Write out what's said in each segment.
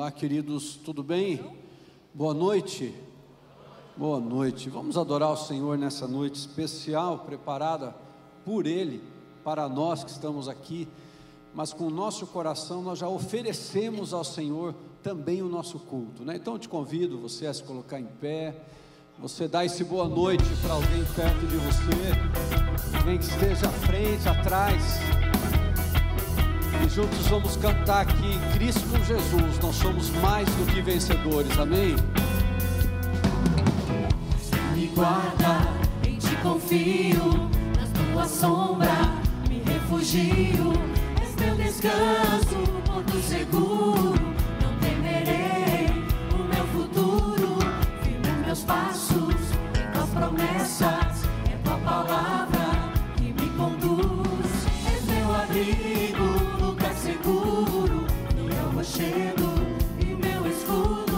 Olá, queridos, tudo bem? Boa noite. Boa noite. Vamos adorar o Senhor nessa noite especial, preparada por Ele, para nós que estamos aqui, mas com o nosso coração nós já oferecemos ao Senhor também o nosso culto, né? Então eu te convido você a se colocar em pé, você dá esse boa noite para alguém perto de você, alguém que esteja à frente, atrás, e juntos vamos cantar aqui: em Cristo Jesus nós somos mais do que vencedores, amém? Me guarda, em ti confio, na tua sombra me refugio, és meu descanso, porto seguro, não temerei o meu futuro, firmo meus passos em tuas promessas, é tua palavra que me conduz, és meu abrigo, lugar seguro, meu rochedo e meu escudo.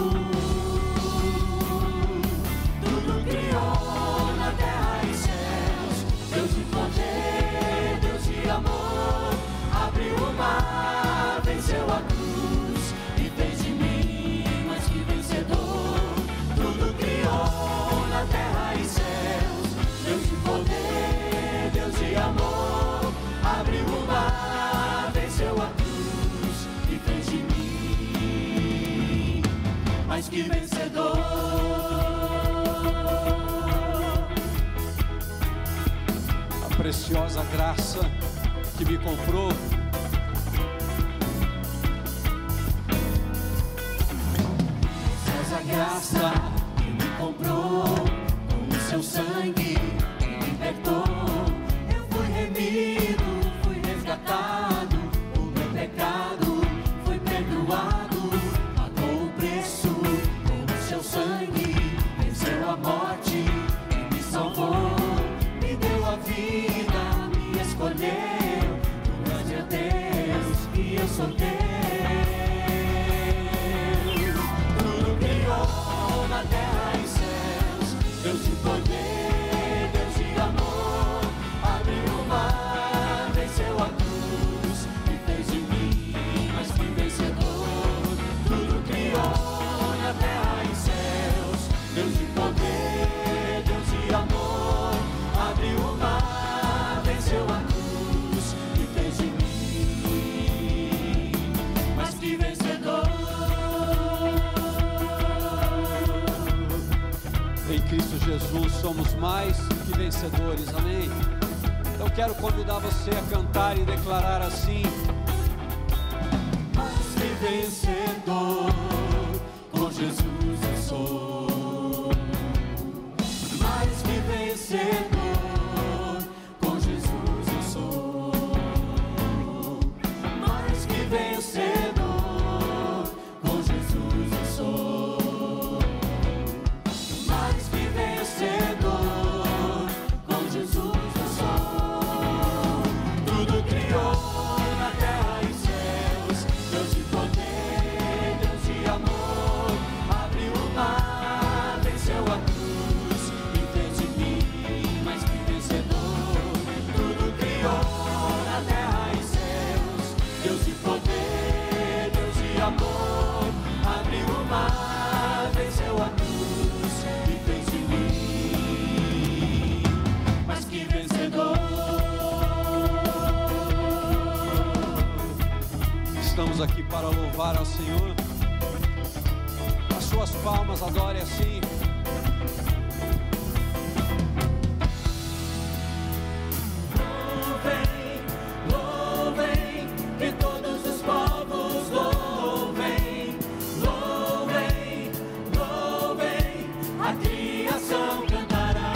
Venceu a cruz e fez de mim mais que vencedor. Tudo criou na terra e céus, Deus de poder, Deus de amor. Abriu o mar, venceu a cruz e fez de mim mais que vencedor. A preciosa graça que me comprou, a graça que me comprou, com o seu sangue me libertou. Eu fui remido, fui resgatado, o meu pecado foi perdoado. Pagou o preço com o seu sangue, venceu a morte e me salvou. Me deu a vida, me escolheu, grande é Deus e eu sou teu. Na terra e céus, Deus de poder, Deus de amor. Abriu o mar, venceu a cruz e fez de mim mais que vencedor. Tudo criou na terra e céus, Deus de poder, Deus de amor. Abriu o mar, venceu a cruz e fez de mim mais que vencedor. em Cristo Jesus somos mais que vencedores, amém? Então quero convidar você a cantar e declarar assim: mais que vencedor, com Jesus eu sou. Mais que vencedor, com Jesus eu sou. Mais que vencedor, com Jesus eu sou. Mais que vencedor, com Jesus eu sou. Tudo criou na terra e céus, Deus de poder, Deus de amor. Abriu o mar, venceu a cruz e fez de mim mais que vencedor. Tudo criou na terra e céus, Deus de poder, Deus de amor. Abriu o mar, venceu a cruz e fez de mim mais que vencedor. Estamos aqui para louvar ao Senhor. As suas palmas, adore assim. Louvem, que todos os povos louvem, louvem, louvem, a criação cantará.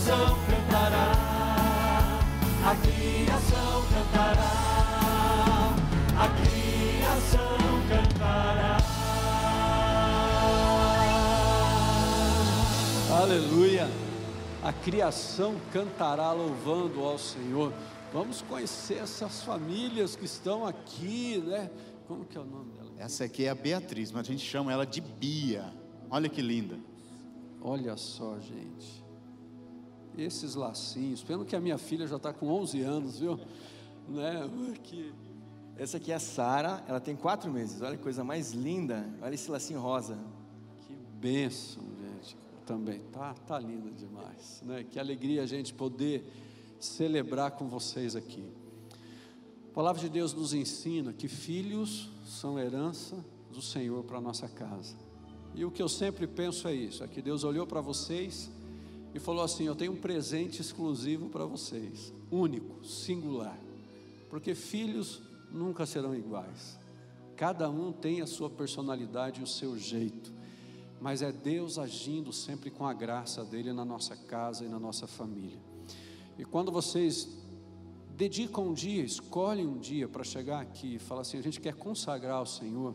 criação cantará, a criação cantará, a criação cantará. Aleluia! A criação cantará louvando ao Senhor. Vamos conhecer essas famílias que estão aqui, né? Como que é o nome dela? Essa aqui é a Beatriz, mas a gente chama ela de Bia. Olha que linda. Olha só, gente. Esses lacinhos. Pena que a minha filha já está com 11 anos, viu? Né? Que... Essa aqui é a Sara, ela tem 4 meses. Olha que coisa mais linda. Olha esse lacinho rosa. Que bênção, gente. Também tá linda demais, né? Que alegria a gente poder celebrar com vocês aqui. A palavra de Deus nos ensina que filhos são herança do Senhor para a nossa casa. E o que eu sempre penso é isso, é que Deus olhou para vocês e falou assim: eu tenho um presente exclusivo para vocês, único, singular, porque filhos nunca serão iguais, cada um tem a sua personalidade e o seu jeito, mas é Deus agindo sempre com a graça dele na nossa casa e na nossa família. E quando vocês dedicam um dia, escolhem um dia para chegar aqui e falar assim: a gente quer consagrar ao Senhor,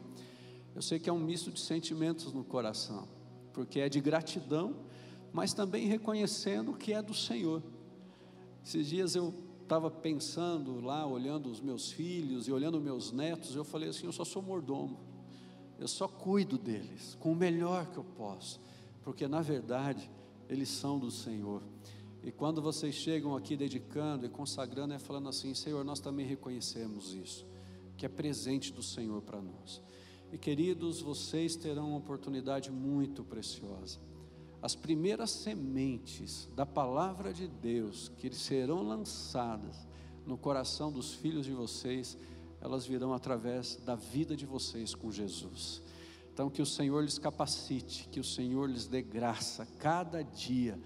eu sei que é um misto de sentimentos no coração, porque é de gratidão, mas também reconhecendo que é do Senhor. Esses dias eu estava pensando lá, olhando os meus filhos e olhando meus netos, eu falei assim: eu só sou mordomo, eu só cuido deles com o melhor que eu posso, porque na verdade eles são do Senhor. E quando vocês chegam aqui dedicando e consagrando, é falando assim: Senhor, nós também reconhecemos isso, que é presente do Senhor para nós. E queridos, vocês terão uma oportunidade muito preciosa. As primeiras sementes da palavra de Deus que serão lançadas no coração dos filhos de vocês, elas virão através da vida de vocês com Jesus. Então que o Senhor lhes capacite, que o Senhor lhes dê graça cada dia,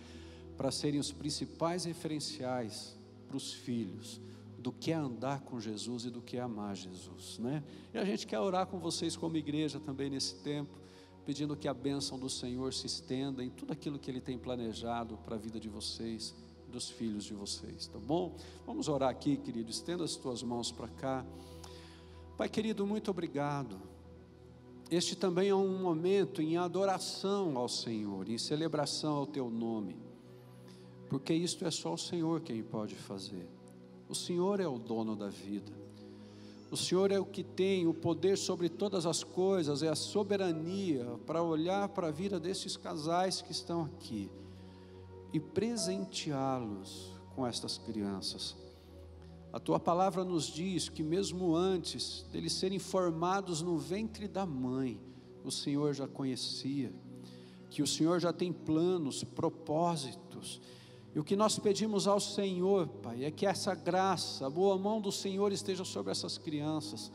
para serem os principais referenciais para os filhos, do que é andar com Jesus e do que é amar Jesus, né? E a gente quer orar com vocês como igreja também nesse tempo, pedindo que a bênção do Senhor se estenda em tudo aquilo que Ele tem planejado para a vida de vocês, dos filhos de vocês, tá bom? Vamos orar aqui, querido, estenda as tuas mãos para cá. Pai querido, muito obrigado. Este também é um momento em adoração ao Senhor, em celebração ao Teu nome, porque isto é só o Senhor quem pode fazer. O Senhor é o dono da vida, o Senhor é o que tem o poder sobre todas as coisas, é a soberania para olhar para a vida desses casais que estão aqui e presenteá-los com estas crianças. A Tua palavra nos diz que mesmo antes deles serem formados no ventre da mãe, o Senhor já conhecia, que o Senhor já tem planos, propósitos. E o que nós pedimos ao Senhor, Pai, é que essa graça, a boa mão do Senhor esteja sobre essas crianças.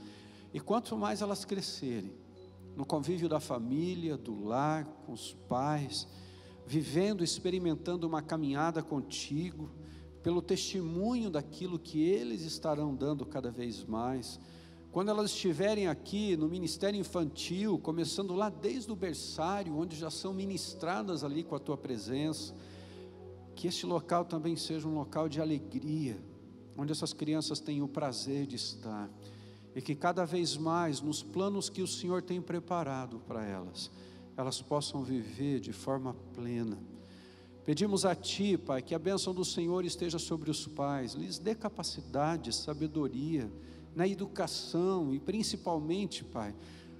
E quanto mais elas crescerem, no convívio da família, do lar, com os pais, vivendo, experimentando uma caminhada contigo, pelo testemunho daquilo que eles estarão dando cada vez mais. Quando elas estiverem aqui no ministério infantil, começando lá desde o berçário, onde já são ministradas ali com a Tua presença, que este local também seja um local de alegria, onde essas crianças tenham o prazer de estar, e que cada vez mais, nos planos que o Senhor tem preparado para elas, elas possam viver de forma plena. Pedimos a Ti, Pai, que a bênção do Senhor esteja sobre os pais, lhes dê capacidade, sabedoria, na educação e principalmente, Pai,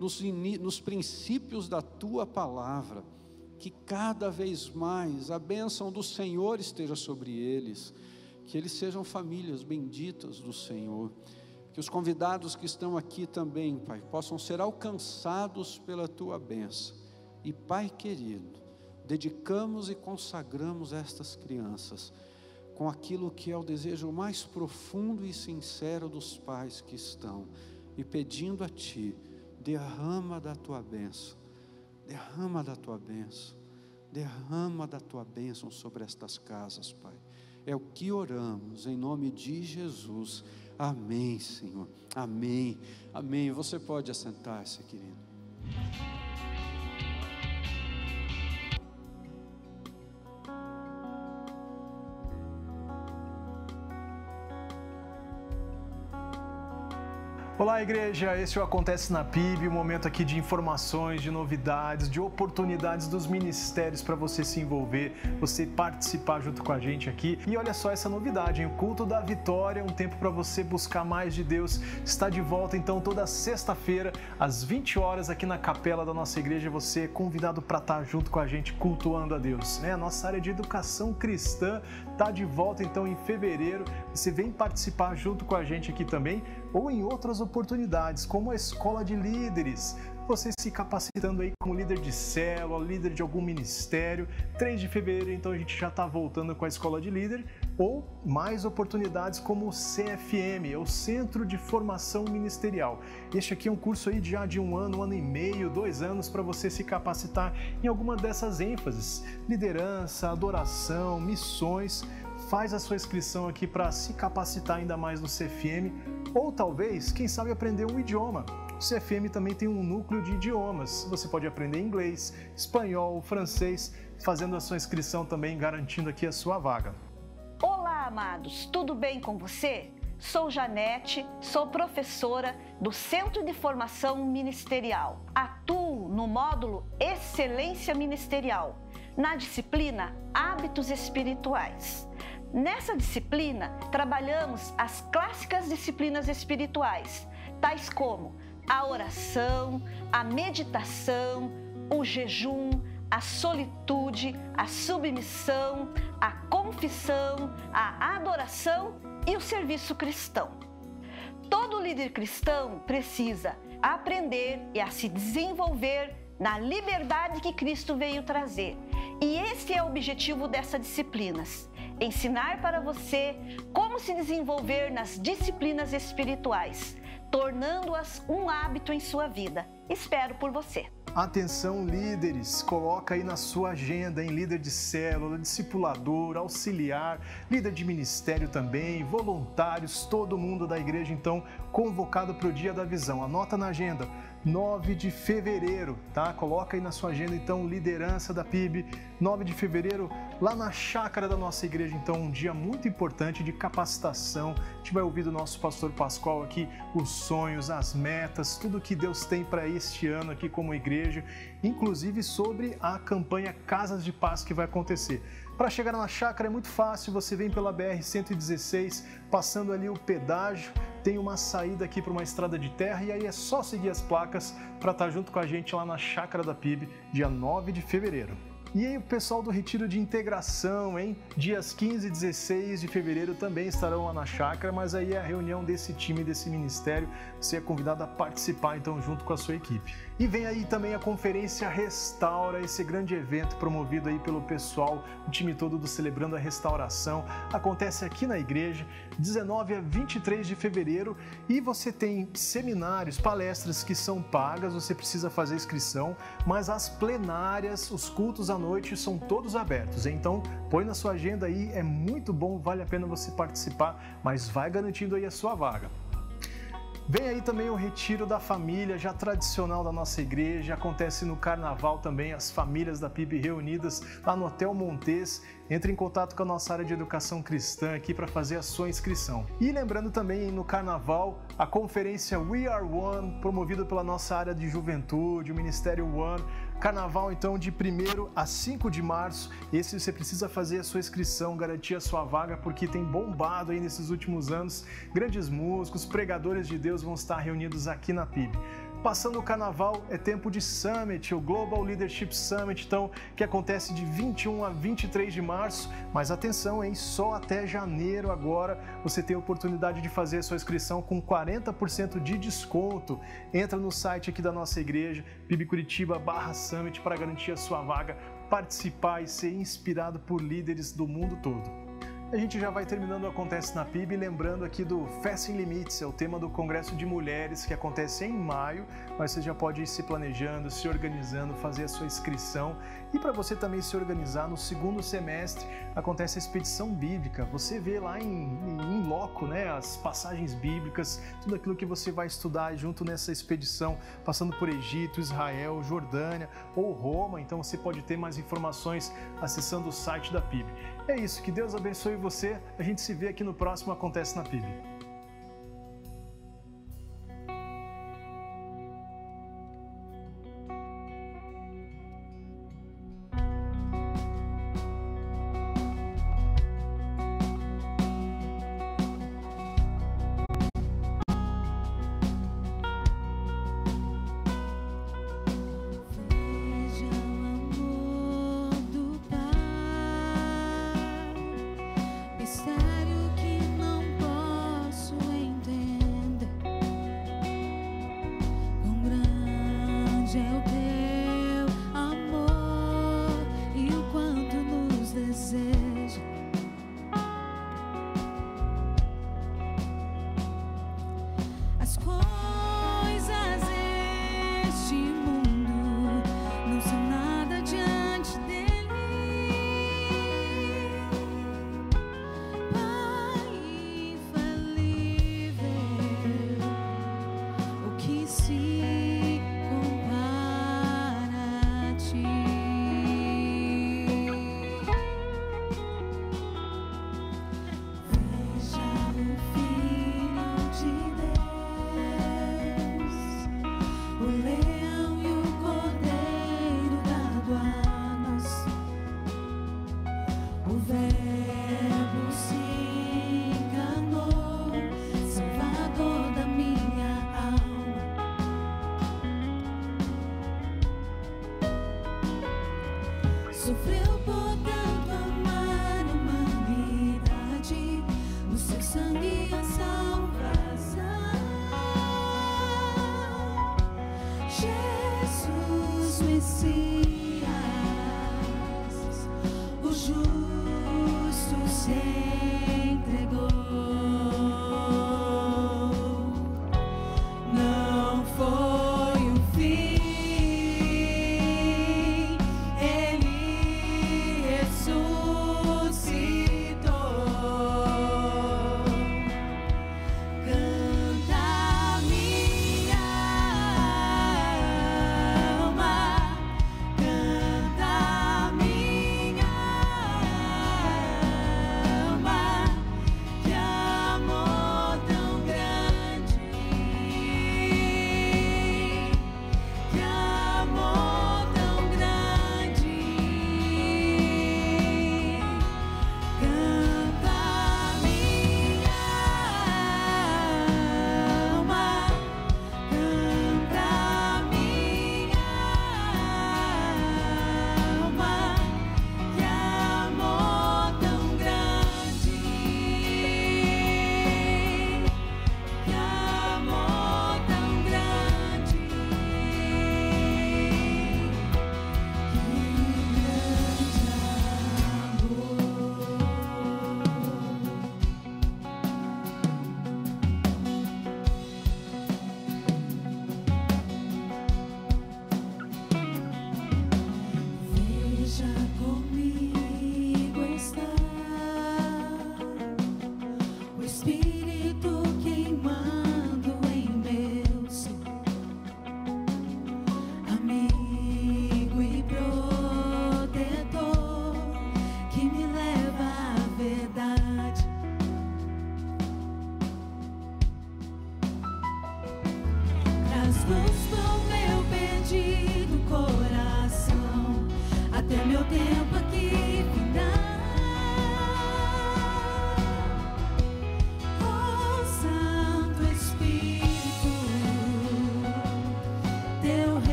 nos princípios da Tua palavra, que cada vez mais a bênção do Senhor esteja sobre eles, que eles sejam famílias benditas do Senhor, que os convidados que estão aqui também, Pai, possam ser alcançados pela Tua bênção. E Pai querido, dedicamos e consagramos estas crianças com aquilo que é o desejo mais profundo e sincero dos pais que estão, e pedindo a Ti, derrama da Tua bênção, derrama da Tua bênção, derrama da Tua bênção sobre estas casas, Pai. É o que oramos, em nome de Jesus. Amém, Senhor. Amém. Amém. Você pode assentar-se, querido. Olá, igreja! Este é o Acontece na PIB, um momento aqui de informações, de novidades, de oportunidades dos ministérios para você se envolver, você participar junto com a gente aqui. E olha só essa novidade, hein? O Culto da Vitória, um tempo para você buscar mais de Deus, está de volta então toda sexta-feira, às 20 horas, aqui na capela da nossa igreja. Você é convidado para estar junto com a gente, cultuando a Deus, né? A nossa área de educação cristã está de volta então em fevereiro. Você vem participar junto com a gente aqui também, ou em outras oportunidades, como a Escola de Líderes. Você se capacitando aí como líder de célula, líder de algum ministério. 3 de fevereiro, então, a gente já está voltando com a Escola de Líder. Ou mais oportunidades como o CFM, o Centro de Formação Ministerial. Este aqui é um curso aí já de 1 ano e meio, 2 anos, para você se capacitar em alguma dessas ênfases. Liderança, adoração, missões. Faz a sua inscrição aqui para se capacitar ainda mais no CFM, ou talvez, quem sabe, aprender um idioma. O CFM também tem um núcleo de idiomas. Você pode aprender inglês, espanhol, francês, fazendo a sua inscrição também, garantindo aqui a sua vaga. Olá, amados! Tudo bem com você? Sou Janete, sou professora do Centro de Formação Ministerial. Atuo no módulo Excelência Ministerial, na disciplina Hábitos Espirituais. Nessa disciplina, trabalhamos as clássicas disciplinas espirituais, tais como a oração, a meditação, o jejum, a solitude, a submissão, a confissão, a adoração e o serviço cristão. Todo líder cristão precisa aprender e a se desenvolver na liberdade que Cristo veio trazer. E esse é o objetivo dessas disciplinas: ensinar para você como se desenvolver nas disciplinas espirituais, tornando-as um hábito em sua vida. Espero por você. Atenção, líderes, coloca aí na sua agenda, em líder de célula, discipulador, auxiliar, líder de ministério também, voluntários, todo mundo da igreja então convocado para o Dia da Visão. Anota na agenda, 9 de fevereiro, tá? Coloca aí na sua agenda então, liderança da PIB, 9 de fevereiro, lá na chácara da nossa igreja, então um dia muito importante de capacitação. A gente vai ouvir do nosso pastor Pascoal aqui os sonhos, as metas, tudo que Deus tem para este ano aqui como igreja, inclusive sobre a campanha Casas de Paz que vai acontecer. Para chegar na chácara é muito fácil, você vem pela BR-116, passando ali o pedágio, tem uma saída aqui para uma estrada de terra e aí é só seguir as placas para estar junto com a gente lá na chácara da PIB, dia 9 de fevereiro. E aí o pessoal do Retiro de Integração, hein? Dias 15 e 16 de fevereiro também estarão lá na chácara, mas aí é a reunião desse time, desse ministério. Você é convidado a participar então junto com a sua equipe. E vem aí também a Conferência Restaura, esse grande evento promovido aí pelo pessoal, o time todo do Celebrando a Restauração. Acontece aqui na igreja, 19 a 23 de fevereiro, e você tem seminários, palestras que são pagas, você precisa fazer inscrição, mas as plenárias, os cultos à noite são todos abertos. Então, põe na sua agenda aí, é muito bom, vale a pena você participar, mas vai garantindo aí a sua vaga. Vem aí também o Retiro da Família, já tradicional da nossa igreja, acontece no Carnaval também, as famílias da PIB reunidas lá no Hotel Montes. Entre em contato com a nossa área de educação cristã aqui para fazer a sua inscrição. E lembrando também, no Carnaval, a conferência We Are One, promovida pela nossa área de juventude, o Ministério One. Carnaval, então, de 1º a 5 de março. Esse você precisa fazer a sua inscrição, garantir a sua vaga, porque tem bombado aí nesses últimos anos. Grandes músicos, pregadores de Deus vão estar reunidos aqui na PIB. Passando o Carnaval, é tempo de Summit, o Global Leadership Summit, então, que acontece de 21 a 23 de março. Mas atenção, hein? Só até janeiro agora você tem a oportunidade de fazer a sua inscrição com 40% de desconto. Entra no site aqui da nossa igreja, pibcuritiba.com/summit, para garantir a sua vaga, participar e ser inspirado por líderes do mundo todo. A gente já vai terminando o Acontece na PIB, lembrando aqui do Fé Sem Limites, é o tema do Congresso de Mulheres que acontece em maio, mas você já pode ir se planejando, se organizando, fazer a sua inscrição. E para você também se organizar, no segundo semestre acontece a expedição bíblica. Você vê lá em loco, né, as passagens bíblicas, tudo aquilo que você vai estudar junto nessa expedição, passando por Egito, Israel, Jordânia ou Roma. Então você pode ter mais informações acessando o site da PIB. É isso, que Deus abençoe você. A gente se vê aqui no próximo Acontece na PIB.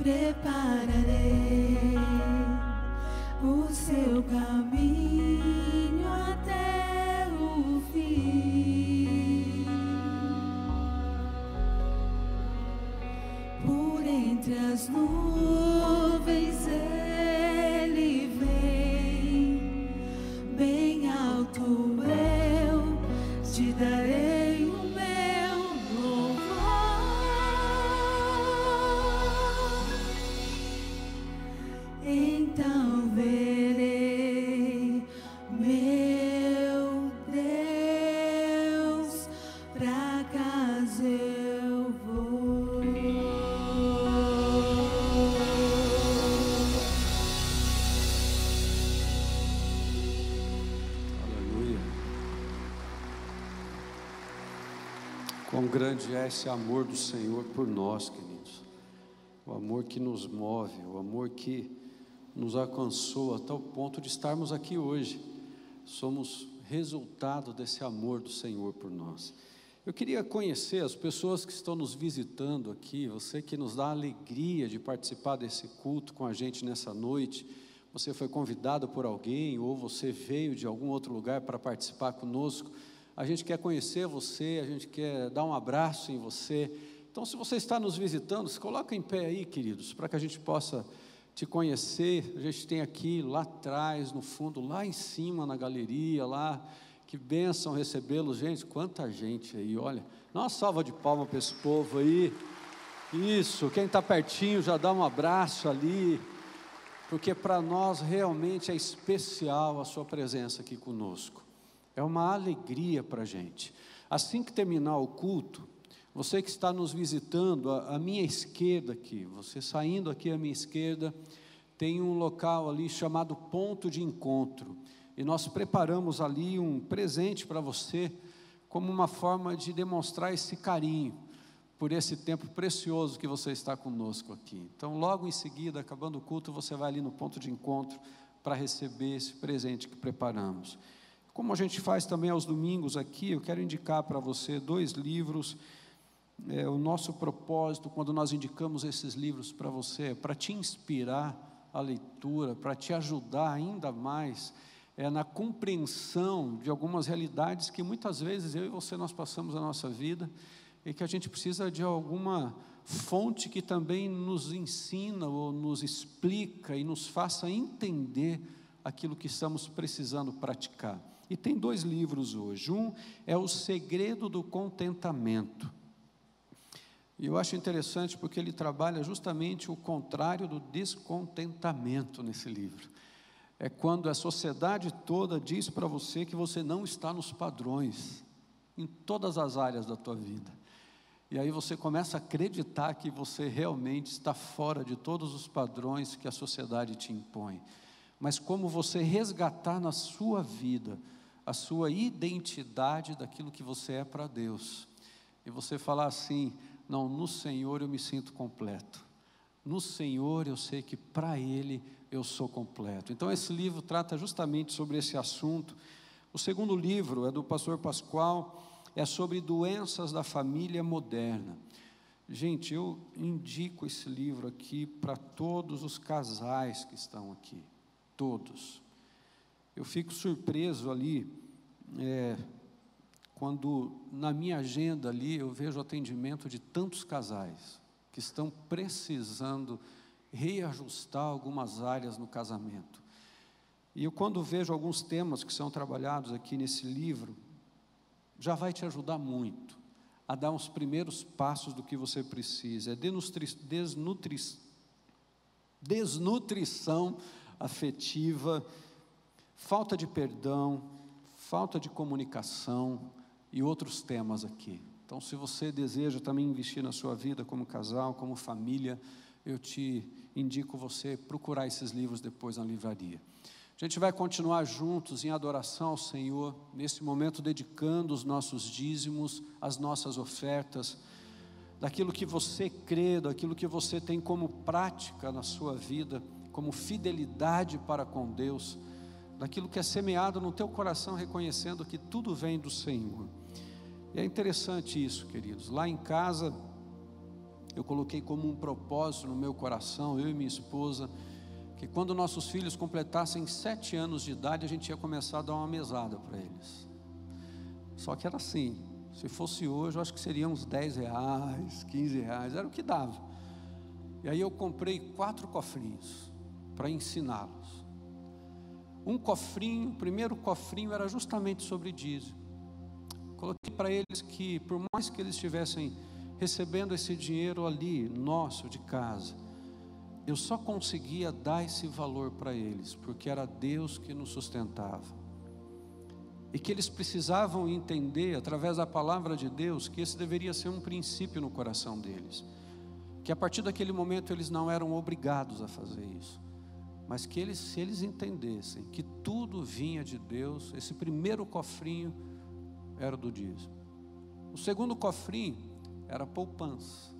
prepararei o seu caminho até o fim. Por entre as nuvens ele vem, bem alto eu te darei o meu louvor. Então verei meu Deus, pra casa eu vou. Aleluia. Quão grande é esse amor do Senhor por nós, queridos. O amor que nos move, o amor que nos alcançou até o ponto de estarmos aqui hoje. Somos resultado desse amor do Senhor por nós. Eu queria conhecer as pessoas que estão nos visitando aqui, você que nos dá a alegria de participar desse culto com a gente nessa noite. Você foi convidado por alguém ou você veio de algum outro lugar para participar conosco. A gente quer conhecer você, a gente quer dar um abraço em você. Então, se você está nos visitando, se coloca em pé aí, queridos, para que a gente possa te conhecer. A gente tem aqui, lá atrás, no fundo, lá em cima na galeria, lá, que bênção recebê-los. Gente, quanta gente aí, olha, dá uma salva de palmas para esse povo aí. Isso, quem está pertinho já dá um abraço ali, porque para nós realmente é especial a sua presença aqui conosco. É uma alegria para a gente. Assim que terminar o culto, você que está nos visitando, à minha esquerda aqui, você saindo aqui à minha esquerda, tem um local ali chamado Ponto de Encontro. E nós preparamos ali um presente para você, como uma forma de demonstrar esse carinho, por esse tempo precioso que você está conosco aqui. Então, logo em seguida, acabando o culto, você vai ali no Ponto de Encontro, para receber esse presente que preparamos. Como a gente faz também aos domingos aqui, eu quero indicar para você 2 livros. O nosso propósito, quando nós indicamos esses livros para você, é para te inspirar a leitura, para te ajudar ainda mais na compreensão de algumas realidades que muitas vezes eu e você nós passamos na nossa vida e que a gente precisa de alguma fonte que também nos ensina ou nos explica e nos faça entender aquilo que estamos precisando praticar. E tem 2 livros hoje. Um é O Segredo do Contentamento. E eu acho interessante porque ele trabalha justamente o contrário do descontentamento nesse livro. É quando a sociedade toda diz para você que você não está nos padrões, em todas as áreas da tua vida. E aí você começa a acreditar que você realmente está fora de todos os padrões que a sociedade te impõe. Mas como você resgatar na sua vida a sua identidade daquilo que você é para Deus. E você falar assim: não, no Senhor eu me sinto completo. No Senhor eu sei que para Ele eu sou completo. Então esse livro trata justamente sobre esse assunto. O segundo livro é do pastor Pascoal, é sobre doenças da família moderna. Gente, eu indico esse livro aqui para todos os casais que estão aqui. Todos. Eu fico surpreso ali, quando na minha agenda ali eu vejo o atendimento de tantos casais que estão precisando reajustar algumas áreas no casamento. E eu, quando vejo alguns temas que são trabalhados aqui nesse livro, já vai te ajudar muito a dar os primeiros passos do que você precisa. É desnutrição afetiva, falta de perdão, falta de comunicação e outros temas aqui. Então, se você deseja também investir na sua vida como casal, como família, eu te indico você procurar esses livros depois na livraria. A gente vai continuar juntos em adoração ao Senhor, nesse momento dedicando os nossos dízimos, as nossas ofertas, daquilo que você crê, daquilo que você tem como prática na sua vida, como fidelidade para com Deus, daquilo que é semeado no teu coração, reconhecendo que tudo vem do Senhor. E é interessante isso, queridos. Lá em casa, eu coloquei como um propósito no meu coração, eu e minha esposa, que quando nossos filhos completassem 7 anos de idade, a gente ia começar a dar uma mesada para eles. Só que era assim, se fosse hoje, eu acho que seriam uns R$10, R$15, era o que dava. E aí eu comprei 4 cofrinhos para ensiná-los. Um cofrinho, o primeiro cofrinho era justamente sobre dízimo. Coloquei para eles que, por mais que eles estivessem recebendo esse dinheiro ali, nosso, de casa, eu só conseguia dar esse valor para eles, porque era Deus que nos sustentava. E que eles precisavam entender, através da palavra de Deus, que esse deveria ser um princípio no coração deles. Que a partir daquele momento eles não eram obrigados a fazer isso. Mas que eles, se eles entendessem que tudo vinha de Deus, esse primeiro cofrinho era do dízimo. O segundo cofrinho era poupança.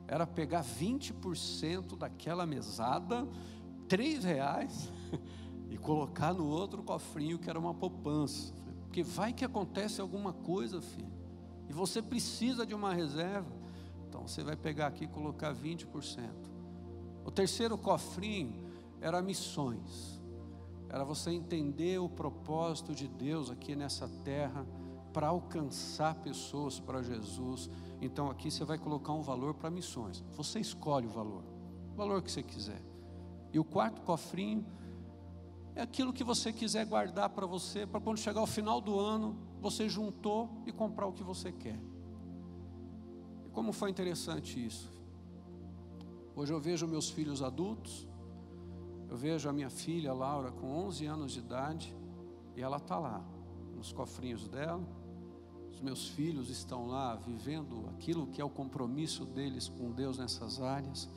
Era pegar 20% daquela mesada, R$3, e colocar no outro cofrinho que era uma poupança. Porque vai que acontece alguma coisa, filho, e você precisa de uma reserva. Então você vai pegar aqui e colocar 20%. O terceiro cofrinho era missões. Era você entender o propósito de Deus aqui nessa terra, para alcançar pessoas para Jesus. Então aqui você vai colocar um valor para missões. Você escolhe o valor que você quiser. E o quarto cofrinho é aquilo que você quiser guardar para você, para quando chegar o final do ano, você juntou e comprar o que você quer. E como foi interessante isso. Hoje eu vejo meus filhos adultos, eu vejo a minha filha Laura com 11 anos de idade, e ela está lá, nos cofrinhos dela. Os meus filhos estão lá vivendo aquilo que é o compromisso deles com Deus nessas áreas.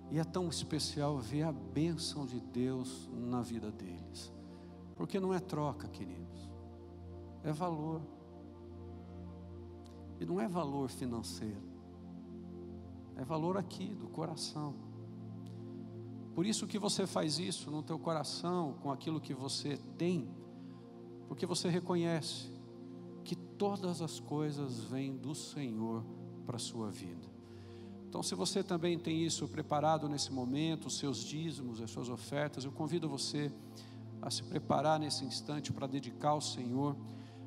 E é tão especial ver a bênção de Deus na vida deles. Porque não é troca, queridos. É valor. E não é valor financeiro. É valor aqui, do coração. Por isso que você faz isso no teu coração, com aquilo que você tem. Porque você reconhece que todas as coisas vêm do Senhor para a sua vida. Então, se você também tem isso preparado nesse momento, os seus dízimos, as suas ofertas, eu convido você a se preparar nesse instante para dedicar ao Senhor.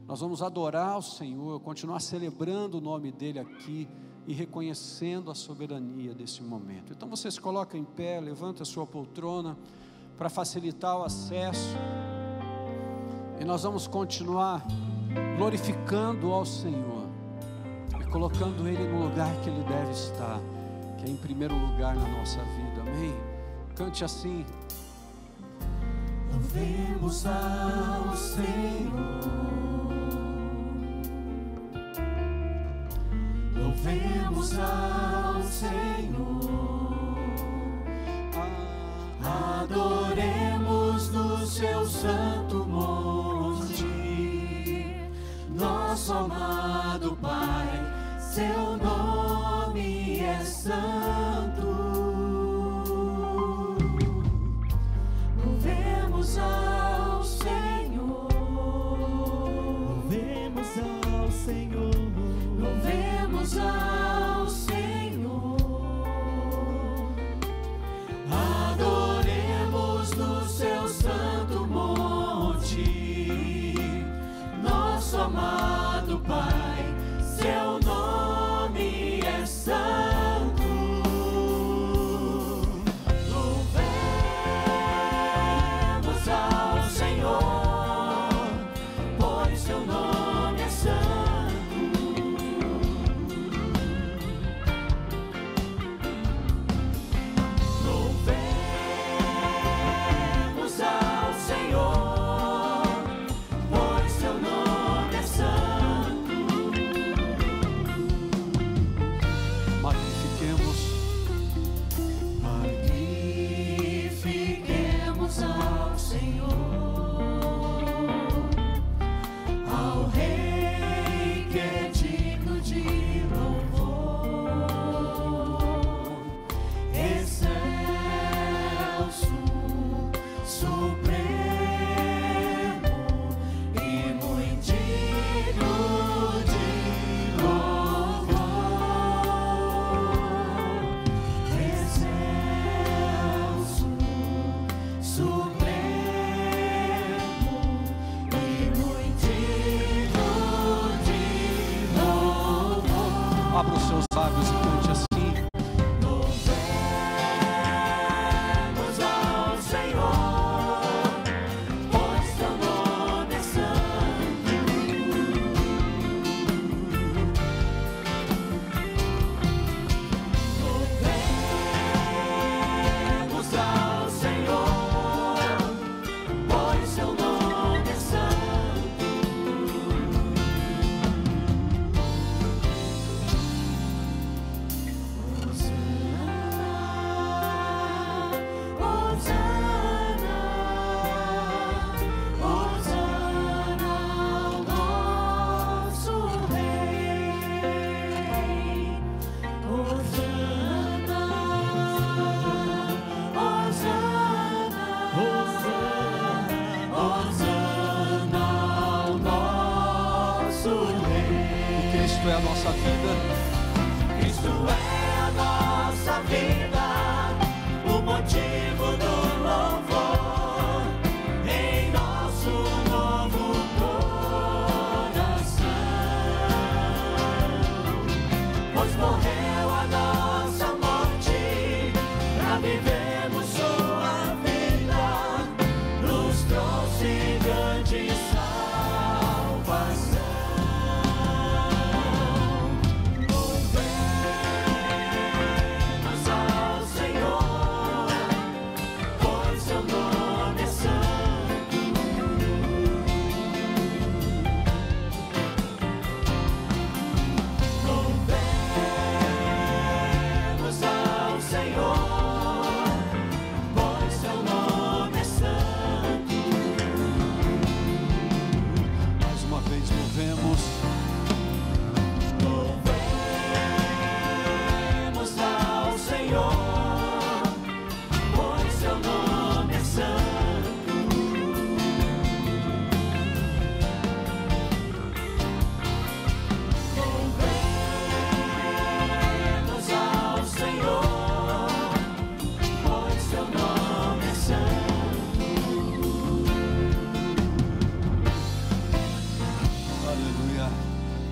Nós vamos adorar o Senhor, continuar celebrando o nome dEle aqui e reconhecendo a soberania desse momento. Então você se coloca em pé, levanta a sua poltrona para facilitar o acesso. E nós vamos continuar glorificando ao Senhor e colocando Ele no lugar que Ele deve estar, que é em primeiro lugar na nossa vida. Amém? Cante assim. Louvemos ao Senhor, louvemos ao Senhor, adoremos no seu santo monte, nosso amado Pai, seu nome é santo. Louvemos ao Senhor, louvemos ao Senhor, louvemos ao Senhor, adoremos no seu santo monte, nosso amado Pai, seu nome é santo. Louvemos ao Senhor, pois seu nome é santo. Louvemos ao Senhor, pois seu nome é santo. nossa vida. Cristo é a nossa vida, o motivo do louvor em nosso novo coração. Pois morreu a nossa morte para vivermos sua vida, nos trouxe grande salvação.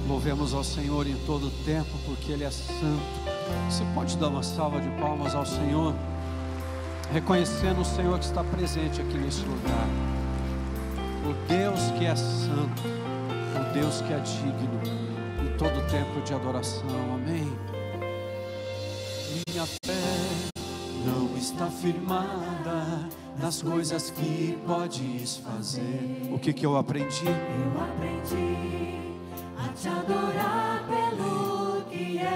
Louvemos ao Senhor em todo o tempo, porque Ele é santo. Você pode dar uma salva de palmas ao Senhor, reconhecendo o Senhor que está presente aqui nesse lugar. O Deus que é santo, o Deus que é digno, em todo o tempo de adoração. Amém. Minha fé não está firmada nas coisas que podes fazer. O que eu aprendi? Eu aprendi a te adorar pelo que és.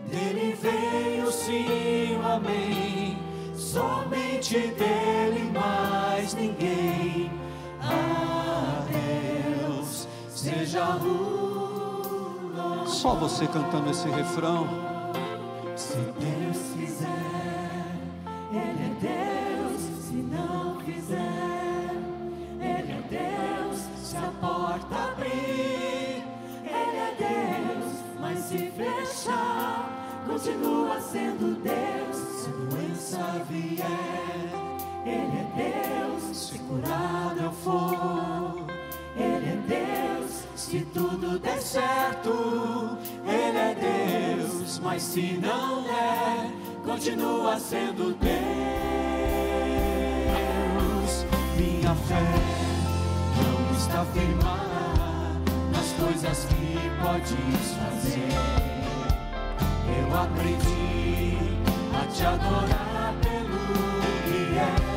Dele veio sim o amém, somente dele mais ninguém. A Deus seja o louvor. Só você cantando esse refrão. Se Deus fizer, Ele é Deus. Se não fizer, Ele é Deus. Se a porta abrir, Ele é Deus. Mas se fechar, continua sendo Deus. Se doença vier, Ele é Deus. Se curado eu for, Ele é Deus. Se tudo der certo, Ele é Deus. Mas se não der, continua sendo Deus. Minha fé não está firmada nas coisas que podes fazer. Eu aprendi a te adorar pelo que és.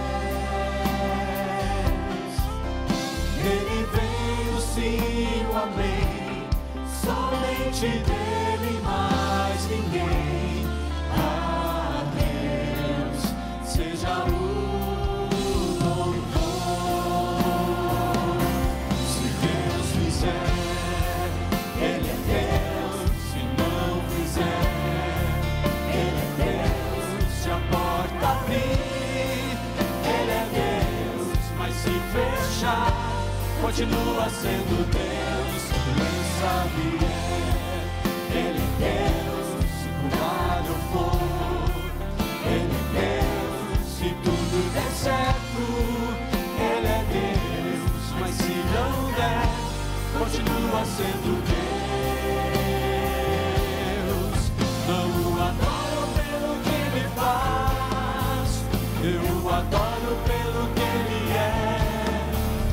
Ele veio sim o amém, somente dele mais ninguém. A Deus seja o continua sendo Deus. Doença vier, Ele é Deus. Se curado eu for, Ele é Deus. Se tudo der certo, Ele é Deus. Mas se não der, continua sendo Deus. Não o adoro pelo que Ele faz, eu o adoro pelo que Ele é.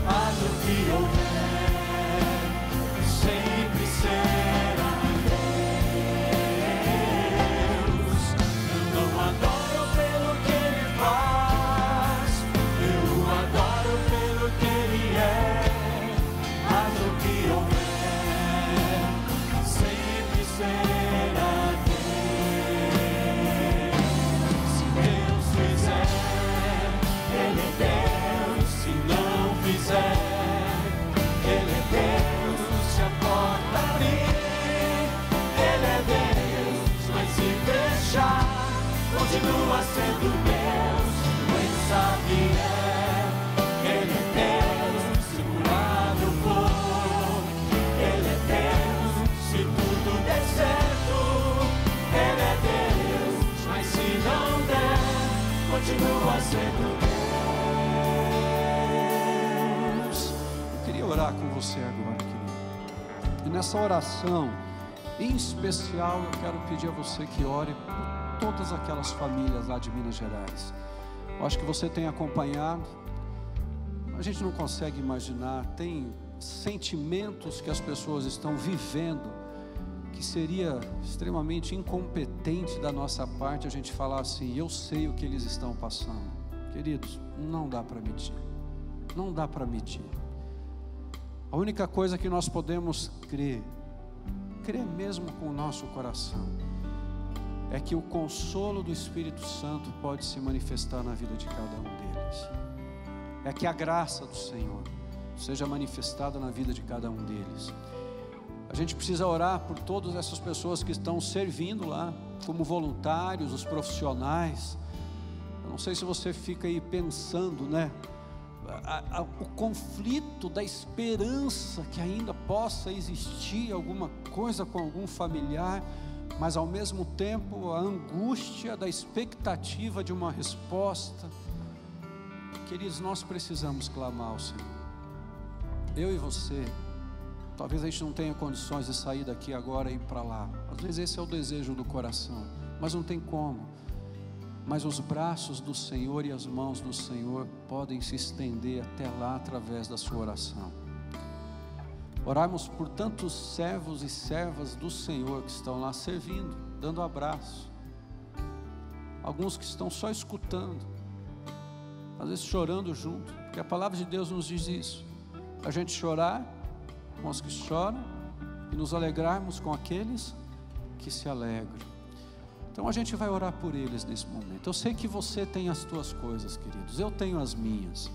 Mas o que houver, sempre será Deus. Eu não adoro pelo que Ele faz, eu o adoro pelo que Ele é. Mas o que houver, sempre será Deus. Se Deus fizer, Ele é Deus. Se não fizer, Ele é Deus. Se a porta abrir, Ele é Deus. Mas se fechar, continua sendo Deus. Doença vier, Ele é Deus. Se curado eu for, continua sendo Deus. Eu queria orar com você agora, querido. E nessa oração, em especial, eu quero pedir a você que ore por todas aquelas famílias lá de Minas Gerais. Eu acho que você tem acompanhado. A gente não consegue imaginar, tem sentimentos que as pessoas estão vivendo, que seria extremamente incompetente da nossa parte a gente falar assim: eu sei o que eles estão passando. Queridos, não dá para medir, não dá para medir. A única coisa que nós podemos crer mesmo com o nosso coração, é que o consolo do Espírito Santo pode se manifestar na vida de cada um deles. É que a graça do Senhor seja manifestada na vida de cada um deles. A gente precisa orar por todas essas pessoas que estão servindo lá, como voluntários, os profissionais. Eu não sei se você fica aí pensando, né? O conflito da esperança que ainda possa existir alguma coisa com algum familiar, mas ao mesmo tempo a angústia da expectativa de uma resposta. Queridos, nós precisamos clamar ao Senhor. Eu e você, talvez a gente não tenha condições de sair daqui agora e ir para lá. Às vezes esse é o desejo do coração, mas não tem como. Mas os braços do Senhor e as mãos do Senhor podem se estender até lá através da sua oração. Orarmos por tantos servos e servas do Senhor que estão lá servindo, dando abraço. Alguns que estão só escutando, às vezes chorando junto, porque a palavra de Deus nos diz isso. A gente chorar com os que choram e nos alegrarmos com aqueles que se alegram. Então a gente vai orar por eles nesse momento. Eu sei que você tem as tuas coisas, queridos, eu tenho as minhas,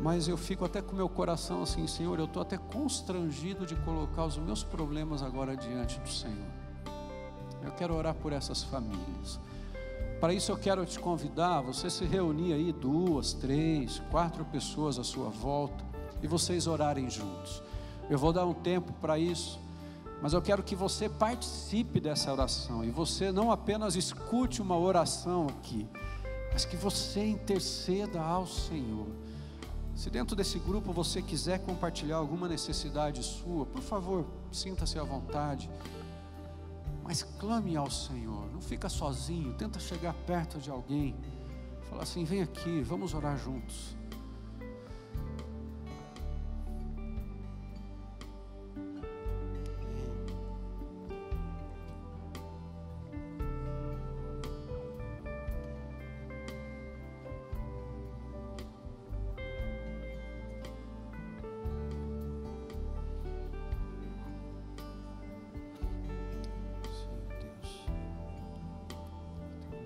mas eu fico até com meu coração assim: Senhor, eu estou até constrangido de colocar os meus problemas agora diante do Senhor. Eu quero orar por essas famílias. Para isso eu quero te convidar a você se reunir aí 2, 3, 4 pessoas à sua volta e vocês orarem juntos. Eu vou dar um tempo para isso, mas eu quero que você participe dessa oração, e você não apenas escute uma oração aqui, mas que você interceda ao Senhor. Se dentro desse grupo você quiser compartilhar alguma necessidade sua, por favor, sinta-se à vontade, mas clame ao Senhor, não fica sozinho, tenta chegar perto de alguém, fala assim: vem aqui, vamos orar juntos.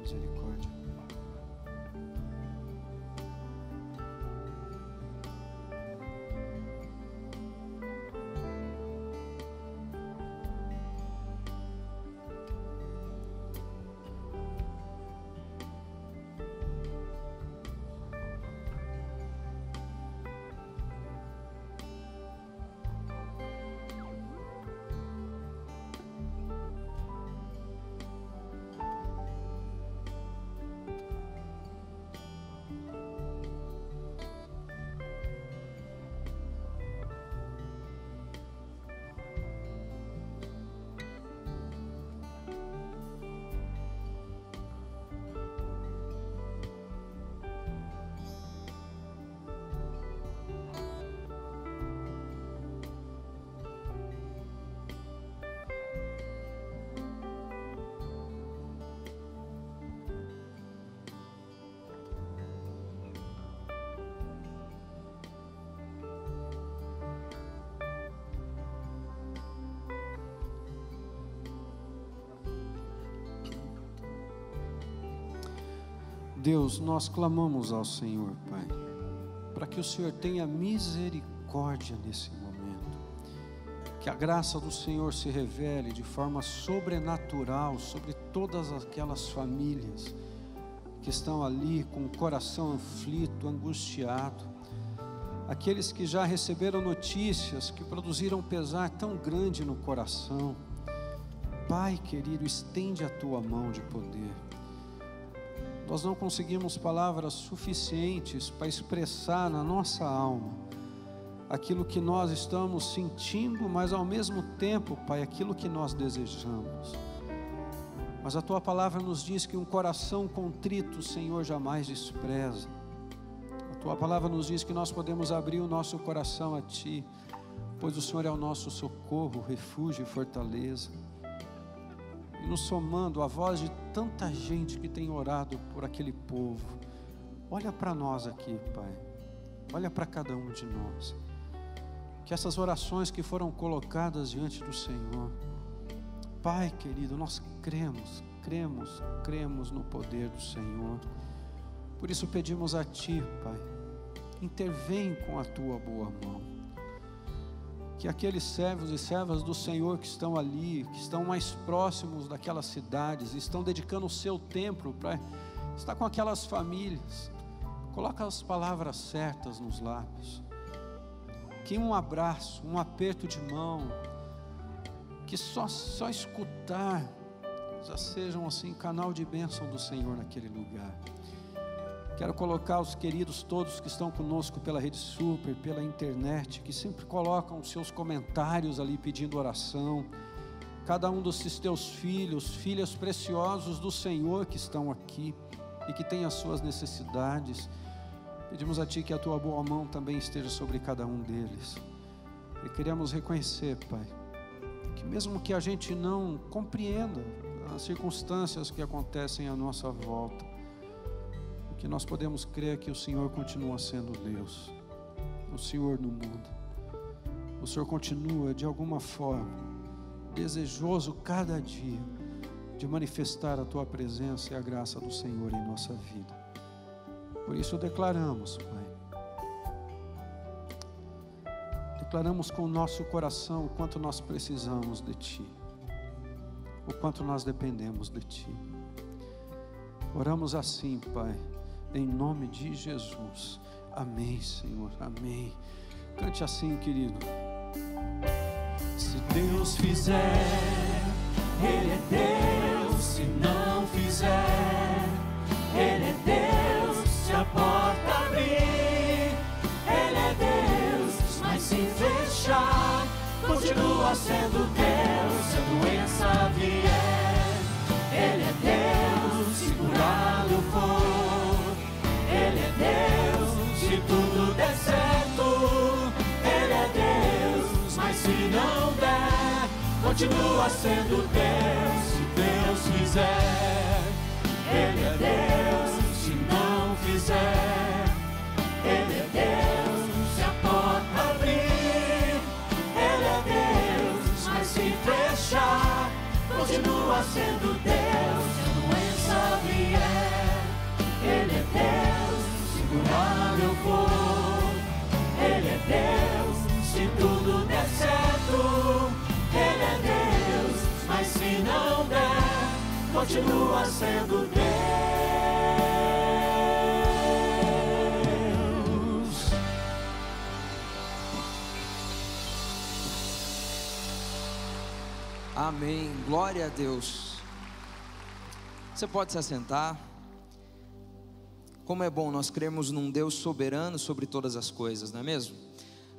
Misericórdia. Deus, nós clamamos ao Senhor, Pai, para que o Senhor tenha misericórdia nesse momento, que a graça do Senhor se revele de forma sobrenatural sobre todas aquelas famílias que estão ali com o coração aflito, angustiado, aqueles que já receberam notícias que produziram pesar tão grande no coração. Pai querido, estende a tua mão de poder. nós não conseguimos palavras suficientes para expressar na nossa alma aquilo que nós estamos sentindo, mas ao mesmo tempo, Pai, aquilo que nós desejamos. Mas a Tua palavra nos diz que um coração contrito o Senhor jamais despreza. A Tua palavra nos diz que nós podemos abrir o nosso coração a Ti, pois o Senhor é o nosso socorro, refúgio e fortaleza. E nos somando à voz de tanta gente que tem orado por aquele povo, olha para nós aqui, Pai, olha para cada um de nós, que essas orações que foram colocadas diante do Senhor, Pai querido, nós cremos no poder do Senhor. Por isso pedimos a Ti, Pai, intervém com a Tua boa mão. Que aqueles servos e servas do Senhor que estão ali, que estão mais próximos daquelas cidades, estão dedicando o seu tempo para estar com aquelas famílias, coloca as palavras certas nos lábios. Que um abraço, um aperto de mão, que só escutar já sejam assim canal de bênção do Senhor naquele lugar. Quero colocar os queridos todos que estão conosco pela Rede Super, pela internet, que sempre colocam os seus comentários ali pedindo oração. Cada um desses teus filhos, filhas preciosos do Senhor que estão aqui e que têm as suas necessidades. Pedimos a Ti que a Tua boa mão também esteja sobre cada um deles. E queremos reconhecer, Pai, que mesmo que a gente não compreenda as circunstâncias que acontecem à nossa volta, que nós podemos crer que o Senhor continua sendo Deus, o Senhor no mundo. O Senhor continua de alguma forma desejoso cada dia de manifestar a Tua presença e a graça do Senhor em nossa vida. Por isso declaramos, Pai, declaramos com o nosso coração o quanto nós precisamos de Ti, o quanto nós dependemos de Ti. Oramos assim, Pai, em nome de Jesus. Amém, Senhor, amém. Cante assim, querido. Se Deus fizer, Ele é Deus. Se não fizer, Ele é Deus. Se a porta abrir, Ele é Deus. Mas se fechar, continua sendo Deus. Se a doença vier, Ele é Deus. Se curá-lo for, Ele é Deus. Se tudo der certo, Ele é Deus. Mas se não der, continua sendo Deus. Se Deus fizer, Ele é Deus. Se não fizer, Ele é Deus. Se a porta abrir, Ele é Deus. Mas se fechar, continua sendo Deus. Se a doença vier, Ele é Deus. Se curá-lo eu for, Ele é Deus. Se tudo der certo, Ele é Deus. Mas se não der, continua sendo Deus. Amém, glória a Deus. Você pode se assentar. Como é bom nós cremos num Deus soberano sobre todas as coisas, não é mesmo?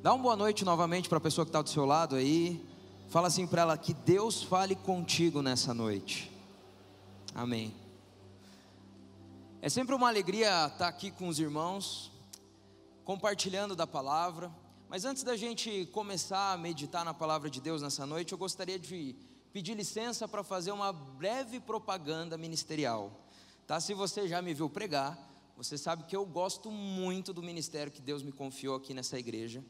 Dá uma boa noite novamente para a pessoa que está do seu lado aí. Fala assim para ela: que Deus fale contigo nessa noite. Amém. É sempre uma alegria estar aqui com os irmãos, compartilhando da palavra. Mas antes da gente começar a meditar na palavra de Deus nessa noite, eu gostaria de pedir licença para fazer uma breve propaganda ministerial, tá? Se você já me viu pregar, você sabe que eu gosto muito do ministério que Deus me confiou aqui nessa igreja,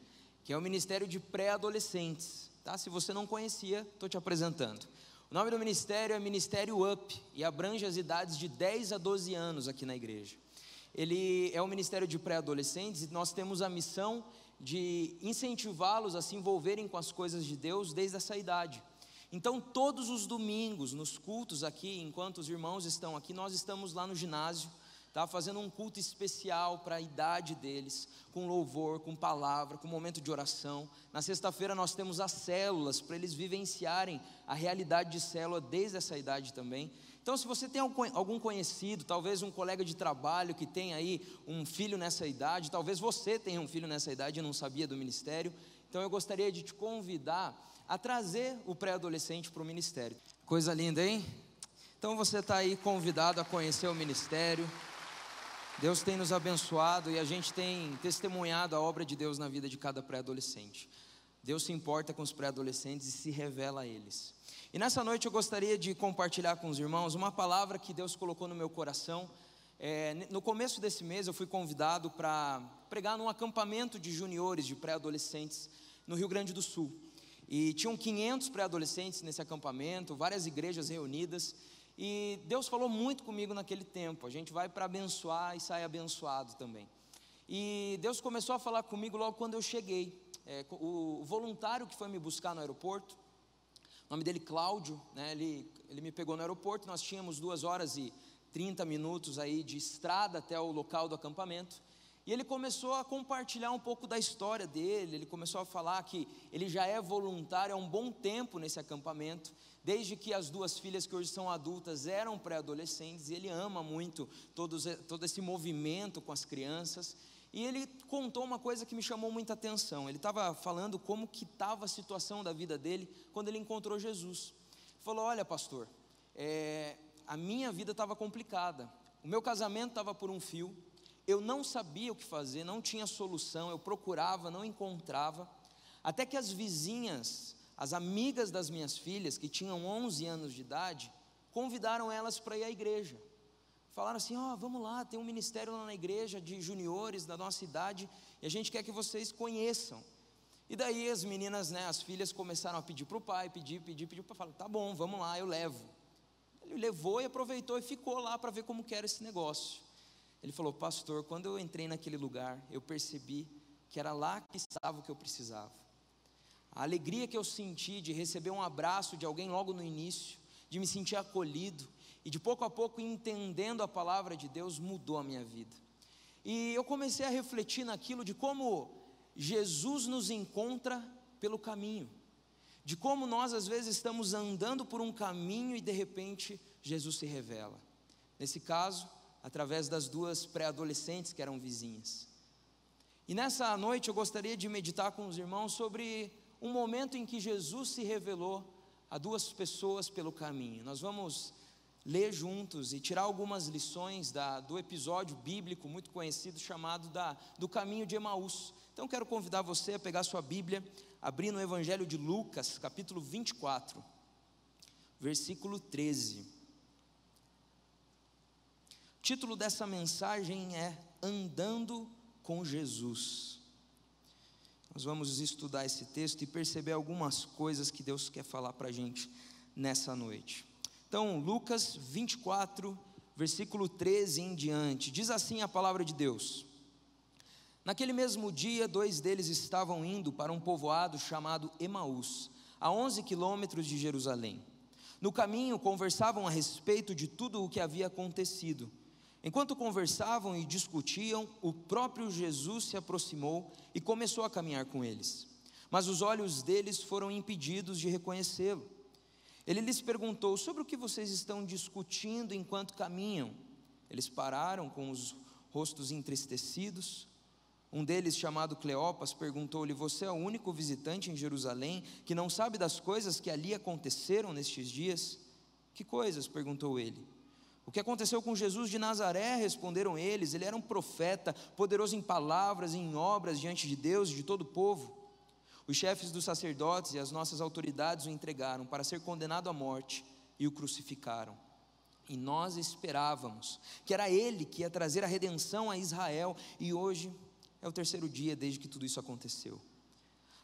que é o ministério de pré-adolescentes, tá? Se você não conhecia, estou te apresentando. O nome do ministério é Ministério Up e abrange as idades de 10 a 12 anos aqui na igreja. Ele é um ministério de pré-adolescentes e nós temos a missão de incentivá-los a se envolverem com as coisas de Deus desde essa idade. Então todos os domingos, nos cultos aqui, enquanto os irmãos estão aqui, nós estamos lá no ginásio, tá? Fazendo um culto especial para a idade deles, com louvor, com palavra, com momento de oração. Na sexta-feira nós temos as células, para eles vivenciarem a realidade de célula desde essa idade também. Então, se você tem algum conhecido, talvez um colega de trabalho que tem aí um filho nessa idade, talvez você tenha um filho nessa idade e não sabia do ministério, então eu gostaria de te convidar a trazer o pré-adolescente para o ministério. Coisa linda, hein? Então você está aí convidado a conhecer o ministério. Deus tem nos abençoado e a gente tem testemunhado a obra de Deus na vida de cada pré-adolescente. Deus se importa com os pré-adolescentes e se revela a eles. E nessa noite eu gostaria de compartilhar com os irmãos uma palavra que Deus colocou no meu coração. No começo desse mês eu fui convidado para pregar num acampamento de juniores, de pré-adolescentes no Rio Grande do Sul. E tinham 500 pré-adolescentes nesse acampamento, várias igrejas reunidas. E Deus falou muito comigo naquele tempo. A gente vai para abençoar e sai abençoado também. E Deus começou a falar comigo logo quando eu cheguei. O voluntário que foi me buscar no aeroporto, o nome dele Cláudio, né, ele me pegou no aeroporto. Nós tínhamos 2 horas e 30 minutos aí de estrada até o local do acampamento. E ele começou a compartilhar um pouco da história dele. Ele começou a falar que ele já é voluntário há um bom tempo nesse acampamento, desde que as 2 filhas que hoje são adultas eram pré-adolescentes, e ele ama muito todo esse movimento com as crianças. E ele contou uma coisa que me chamou muita atenção. Ele estava falando como que estava a situação da vida dele quando ele encontrou Jesus. Ele falou: olha, pastor, a minha vida estava complicada, o meu casamento estava por um fio, eu não sabia o que fazer, não tinha solução, eu procurava, não encontrava, até que as vizinhas, as amigas das minhas filhas, que tinham 11 anos de idade, convidaram elas para ir à igreja. Falaram assim: vamos lá, tem um ministério lá na igreja de juniores da nossa idade, e a gente quer que vocês conheçam. E daí as meninas, né, as filhas começaram a pedir para o pai, pedir para falar: tá bom, vamos lá, eu levo. Ele levou e aproveitou e ficou lá para ver como que era esse negócio. Ele falou: pastor, quando eu entrei naquele lugar, eu percebi que era lá que estava o que eu precisava. A alegria que eu senti de receber um abraço de alguém logo no início, de me sentir acolhido, e de pouco a pouco entendendo a palavra de Deus, mudou a minha vida. E eu comecei a refletir naquilo de como Jesus nos encontra pelo caminho, de como nós às vezes estamos andando por um caminho e de repente Jesus se revela. Nesse caso, através das 2 pré-adolescentes que eram vizinhas. E nessa noite eu gostaria de meditar com os irmãos sobre um momento em que Jesus se revelou a 2 pessoas pelo caminho. Nós vamos ler juntos e tirar algumas lições do episódio bíblico muito conhecido chamado do caminho de Emaús. Então quero convidar você a pegar sua Bíblia, abrir no Evangelho de Lucas, capítulo 24, versículo 13. O título dessa mensagem é Andando com Jesus. Nós vamos estudar esse texto e perceber algumas coisas que Deus quer falar para a gente nessa noite. Então, Lucas 24, versículo 13 em diante, diz assim a palavra de Deus: naquele mesmo dia, 2 deles estavam indo para um povoado chamado Emaús, a 11 quilômetros de Jerusalém. No caminho, conversavam a respeito de tudo o que havia acontecido. Enquanto conversavam e discutiam, o próprio Jesus se aproximou e começou a caminhar com eles. Mas os olhos deles foram impedidos de reconhecê-lo. Ele lhes perguntou: sobre o que vocês estão discutindo enquanto caminham? Eles pararam com os rostos entristecidos. Um deles, chamado Cleopas, perguntou-lhe: você é o único visitante em Jerusalém que não sabe das coisas que ali aconteceram nestes dias? Que coisas? Perguntou ele. O que aconteceu com Jesus de Nazaré? Responderam eles. Ele era um profeta, poderoso em palavras e em obras diante de Deus e de todo o povo. Os chefes dos sacerdotes e as nossas autoridades o entregaram para ser condenado à morte e o crucificaram. E nós esperávamos que era ele que ia trazer a redenção a Israel, e hoje é o 3º dia desde que tudo isso aconteceu.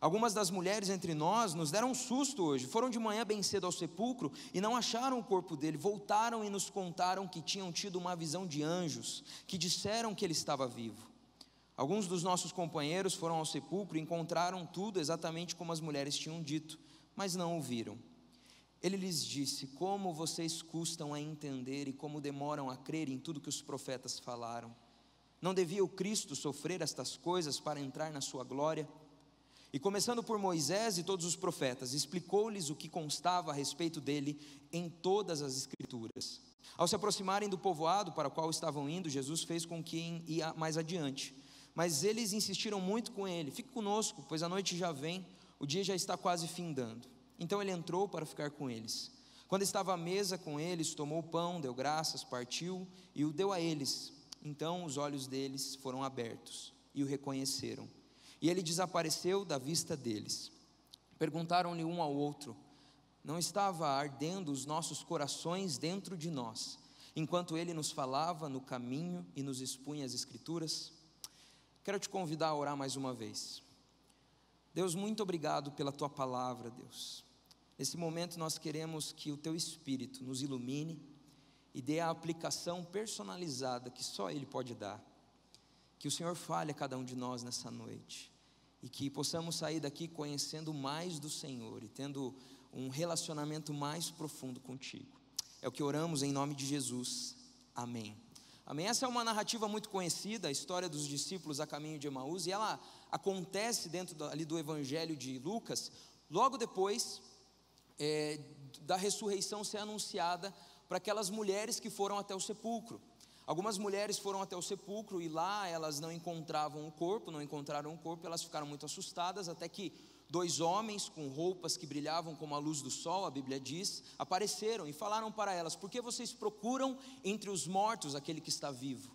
Algumas das mulheres entre nós nos deram um susto hoje. Foram de manhã bem cedo ao sepulcro e não acharam o corpo dele. Voltaram e nos contaram que tinham tido uma visão de anjos que disseram que ele estava vivo. Alguns dos nossos companheiros foram ao sepulcro e encontraram tudo exatamente como as mulheres tinham dito, mas não o viram. Ele lhes disse: como vocês custam a entender e como demoram a crer em tudo que os profetas falaram. Não devia o Cristo sofrer estas coisas para entrar na sua glória? E começando por Moisés e todos os profetas, explicou-lhes o que constava a respeito dele em todas as Escrituras. Ao se aproximarem do povoado para o qual estavam indo, Jesus fez com que ia mais adiante. Mas eles insistiram muito com ele: fique conosco, pois a noite já vem, o dia já está quase findando. Então ele entrou para ficar com eles. Quando estava à mesa com eles, tomou o pão, deu graças, partiu e o deu a eles. Então os olhos deles foram abertos e o reconheceram. E ele desapareceu da vista deles. Perguntaram-lhe um ao outro: não estava ardendo os nossos corações dentro de nós, enquanto ele nos falava no caminho e nos expunha as Escrituras? Quero te convidar a orar mais uma vez. Deus, muito obrigado pela tua palavra, Deus. Nesse momento nós queremos que o teu Espírito nos ilumine e dê a aplicação personalizada que só Ele pode dar. Que o Senhor fale a cada um de nós nessa noite e que possamos sair daqui conhecendo mais do Senhor e tendo um relacionamento mais profundo contigo. É o que oramos em nome de Jesus. Amém. Amém. Essa é uma narrativa muito conhecida, a história dos discípulos a caminho de Emaús, e ela acontece dentro ali do Evangelho de Lucas, logo depois da ressurreição ser anunciada para aquelas mulheres que foram até o sepulcro. Algumas mulheres foram até o sepulcro e lá elas não encontraram o corpo, elas ficaram muito assustadas, até que 2 homens com roupas que brilhavam como a luz do sol, a Bíblia diz, apareceram e falaram para elas: por que vocês procuram entre os mortos aquele que está vivo?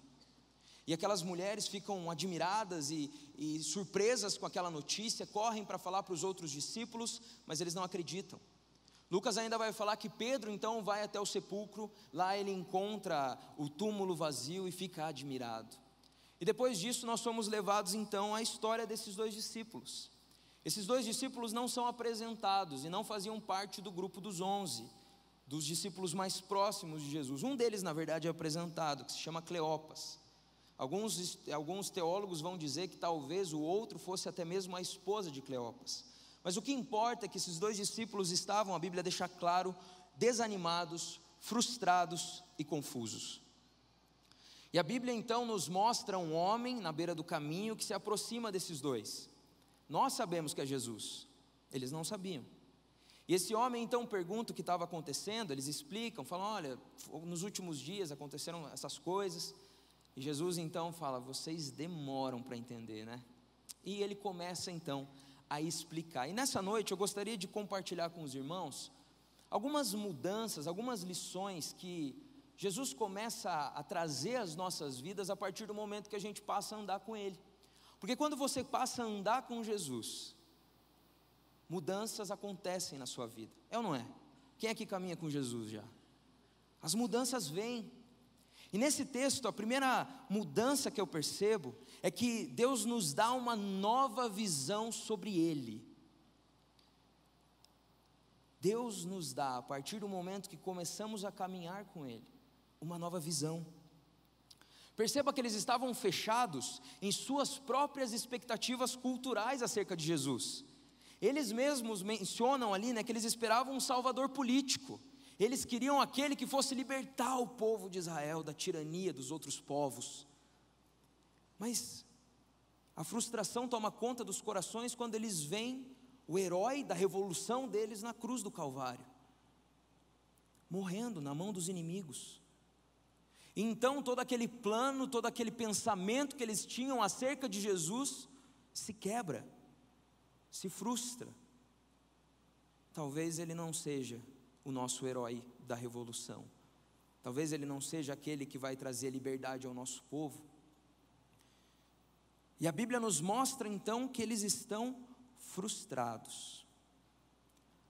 E aquelas mulheres ficam admiradas e surpresas com aquela notícia, correm para falar para os outros discípulos, mas eles não acreditam. Lucas ainda vai falar que Pedro então vai até o sepulcro, lá ele encontra o túmulo vazio e fica admirado. E depois disso nós somos levados então à história desses 2 discípulos. Esses 2 discípulos não são apresentados e não faziam parte do grupo dos 11, dos discípulos mais próximos de Jesus. Um deles na verdade é apresentado, que se chama Cleopas. Alguns teólogos vão dizer que talvez o outro fosse até mesmo a esposa de Cleopas. Mas o que importa é que esses 2 discípulos estavam, a Bíblia deixa claro, desanimados, frustrados e confusos. E a Bíblia então nos mostra um homem na beira do caminho que se aproxima desses 2. Nós sabemos que é Jesus, eles não sabiam. E esse homem então pergunta o que estava acontecendo, eles explicam, falam: olha, nos últimos dias aconteceram essas coisas. E Jesus então fala: vocês demoram para entender, né? E ele começa então a explicar. E nessa noite eu gostaria de compartilhar com os irmãos algumas mudanças, algumas lições que Jesus começa a trazer às nossas vidas a partir do momento que a gente passa a andar com Ele. Porque quando você passa a andar com Jesus, mudanças acontecem na sua vida, é ou não é? Quem é que caminha com Jesus já? As mudanças vêm. E nesse texto, a primeira mudança que eu percebo é que Deus nos dá uma nova visão sobre Ele. Deus nos dá, a partir do momento que começamos a caminhar com Ele, uma nova visão. Perceba que eles estavam fechados em suas próprias expectativas culturais acerca de Jesus. Eles mesmos mencionam ali, que eles esperavam um salvador político. Eles queriam aquele que fosse libertar o povo de Israel da tirania dos outros povos. Mas a frustração toma conta dos corações quando eles veem o herói da revolução deles na cruz do Calvário, morrendo na mão dos inimigos. E então todo aquele plano, todo aquele pensamento que eles tinham acerca de Jesus se quebra, se frustra. Talvez ele não seja o nosso herói da revolução. Talvez ele não seja aquele que vai trazer liberdade ao nosso povo. E a Bíblia nos mostra então que eles estão frustrados,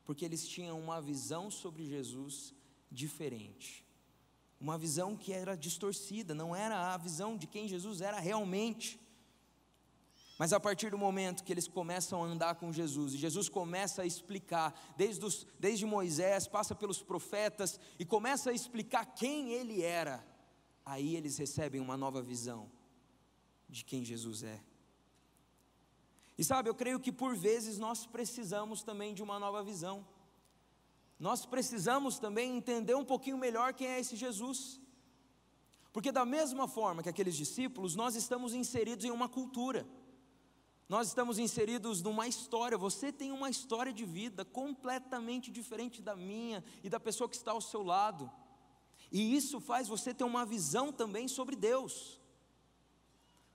porque eles tinham uma visão sobre Jesus diferente, uma visão que era distorcida, não era a visão de quem Jesus era realmente. Mas a partir do momento que eles começam a andar com Jesus, e Jesus começa a explicar, desde Moisés, passa pelos profetas, e começa a explicar quem Ele era, aí eles recebem uma nova visão de quem Jesus é. E sabe, eu creio que por vezes nós precisamos também de uma nova visão. nós precisamos também entender um pouquinho melhor quem é esse Jesus. Porque da mesma forma que aqueles discípulos, nós estamos inseridos em uma cultura. Nós estamos inseridos numa história. Você tem uma história de vida completamente diferente da minha e da pessoa que está ao seu lado. E isso faz você ter uma visão também sobre Deus.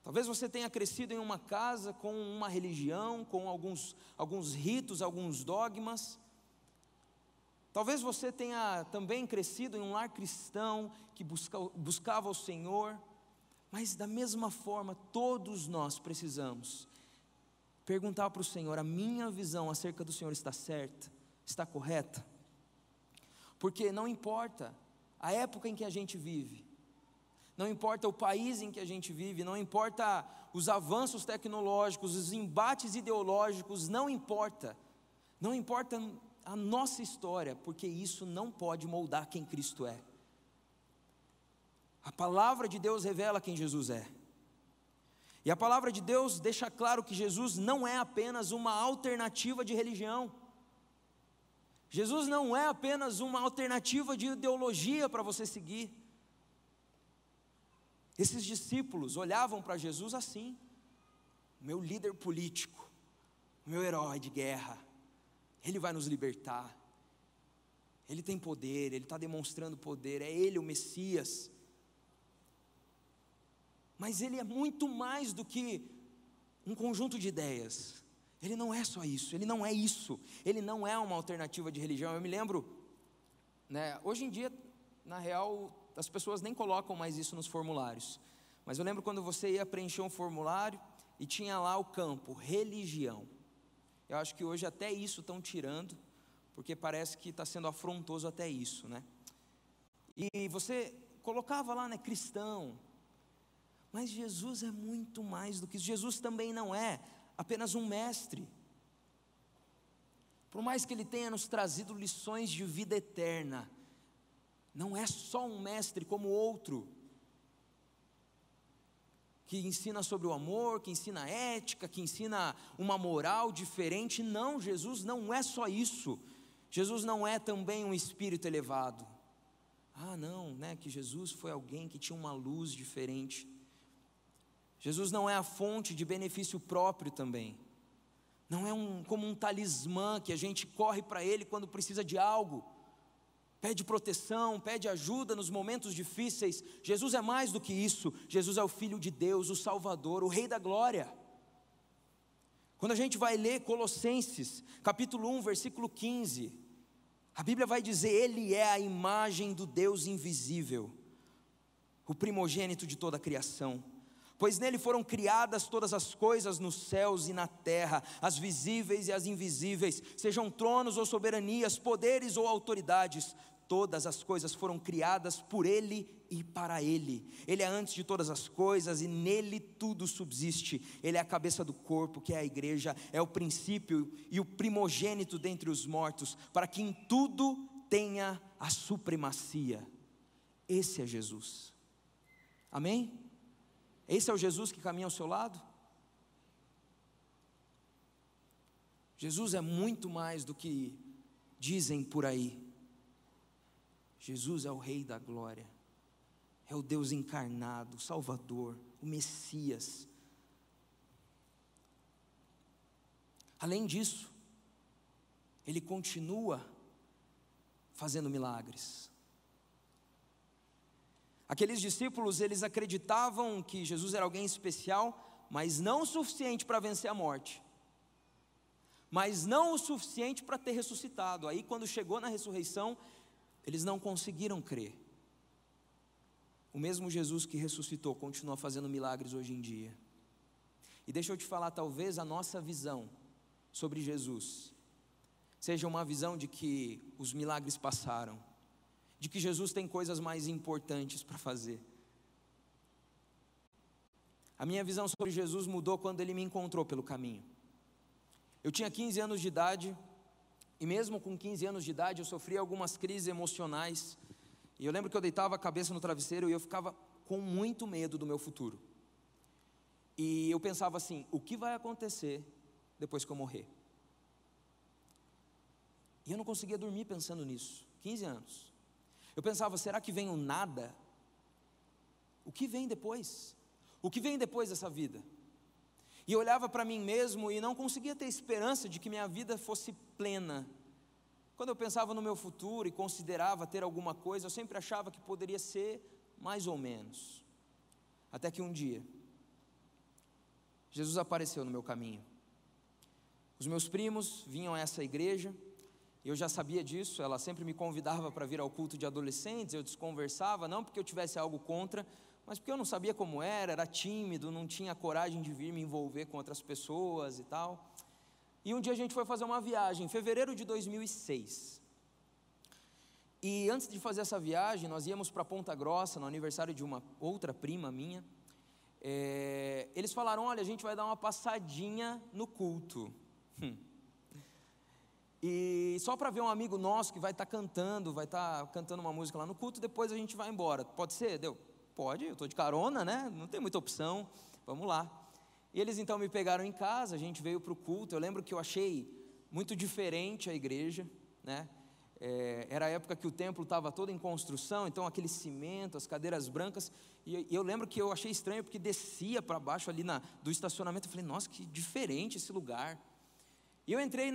Talvez você tenha crescido em uma casa com uma religião, com alguns ritos, alguns dogmas. Talvez você tenha também crescido em um lar cristão que buscava o Senhor. Mas da mesma forma, todos nós precisamos perguntar para o Senhor: a minha visão acerca do Senhor está certa? Está correta? Porque não importa a época em que a gente vive, não importa o país em que a gente vive, não importa os avanços tecnológicos, os embates ideológicos, não importa a nossa história, porque isso não pode moldar quem Cristo é. A palavra de Deus revela quem Jesus é. E a palavra de Deus deixa claro que Jesus não é apenas uma alternativa de religião. Jesus não é apenas uma alternativa de ideologia para você seguir. Esses discípulos olhavam para Jesus assim: meu líder político, meu herói de guerra, ele vai nos libertar, ele tem poder, ele está demonstrando poder, é ele o Messias. Mas ele é muito mais do que um conjunto de ideias. Ele não é só isso, ele não é isso, ele não é uma alternativa de religião. Eu me lembro, hoje em dia, na real, as pessoas nem colocam mais isso nos formulários, mas eu lembro quando você ia preencher um formulário e tinha lá o campo, religião. Eu acho que hoje até isso estão tirando, porque parece que está sendo afrontoso até isso, E você colocava lá, cristão. Mas Jesus é muito mais do que isso. Jesus também não é apenas um mestre. Por mais que ele tenha nos trazido lições de vida eterna, não é só um mestre como outro, que ensina sobre o amor, que ensina ética, que ensina uma moral diferente. Não, Jesus não é só isso. Jesus não é também um espírito elevado. Que Jesus foi alguém que tinha uma luz diferente. Jesus não é a fonte de benefício próprio também. Não é como um talismã que a gente corre para ele quando precisa de algo. Pede proteção, pede ajuda nos momentos difíceis. Jesus é mais do que isso. Jesus é o Filho de Deus, o Salvador, o Rei da Glória. Quando a gente vai ler Colossenses, capítulo 1, versículo 15, a Bíblia vai dizer: Ele é a imagem do Deus invisível, o primogênito de toda a criação. Pois nele foram criadas todas as coisas nos céus e na terra, as visíveis e as invisíveis, sejam tronos ou soberanias, poderes ou autoridades. Todas as coisas foram criadas por ele e para ele. Ele é antes de todas as coisas e nele tudo subsiste. Ele é a cabeça do corpo, que é a igreja, é o princípio e o primogênito dentre os mortos, para que em tudo tenha a supremacia. Esse é Jesus. Amém? Esse é o Jesus que caminha ao seu lado? Jesus é muito mais do que dizem por aí. Jesus é o Rei da Glória, é o Deus encarnado, o Salvador, o Messias. Além disso, Ele continua fazendo milagres. Aqueles discípulos, eles acreditavam que Jesus era alguém especial, mas não o suficiente para vencer a morte, mas não o suficiente para ter ressuscitado. Aí quando chegou na ressurreição, eles não conseguiram crer. O mesmo Jesus que ressuscitou continua fazendo milagres hoje em dia. E deixa eu te falar, talvez a nossa visão sobre Jesus seja uma visão de que os milagres passaram, de que Jesus tem coisas mais importantes para fazer. A minha visão sobre Jesus mudou quando Ele me encontrou pelo caminho. Eu tinha 15 anos de idade, e mesmo com 15 anos de idade eu sofria algumas crises emocionais, e eu lembro que eu deitava a cabeça no travesseiro e eu ficava com muito medo do meu futuro. E eu pensava assim: o que vai acontecer depois que eu morrer? E eu não conseguia dormir pensando nisso, 15 anos. Eu pensava, será que vem o nada? O que vem depois? O que vem depois dessa vida? E eu olhava para mim mesmo e não conseguia ter esperança de que minha vida fosse plena. Quando eu pensava no meu futuro e considerava ter alguma coisa, eu sempre achava que poderia ser mais ou menos. Até que um dia, Jesus apareceu no meu caminho. Os meus primos vinham a essa igreja, eu já sabia disso, ela sempre me convidava para vir ao culto de adolescentes, eu desconversava, não porque eu tivesse algo contra, mas porque eu não sabia como era tímido, não tinha coragem de vir me envolver com outras pessoas e tal. E um dia a gente foi fazer uma viagem, em fevereiro de 2006. E antes de fazer essa viagem, nós íamos para Ponta Grossa, no aniversário de uma outra prima minha. Eles falaram, olha, a gente vai dar uma passadinha no culto. E só para ver um amigo nosso que vai estar cantando uma música lá no culto, depois a gente vai embora. Pode ser? Deu? Pode, eu estou de carona, né? Não tem muita opção, vamos lá. E eles então me pegaram em casa, a gente veio para o culto. Eu lembro que eu achei muito diferente a igreja, né? Era a época que o templo estava todo em construção, então aquele cimento, as cadeiras brancas, e eu lembro que eu achei estranho, porque descia para baixo ali do estacionamento, eu falei, nossa, que diferente esse lugar. E eu entrei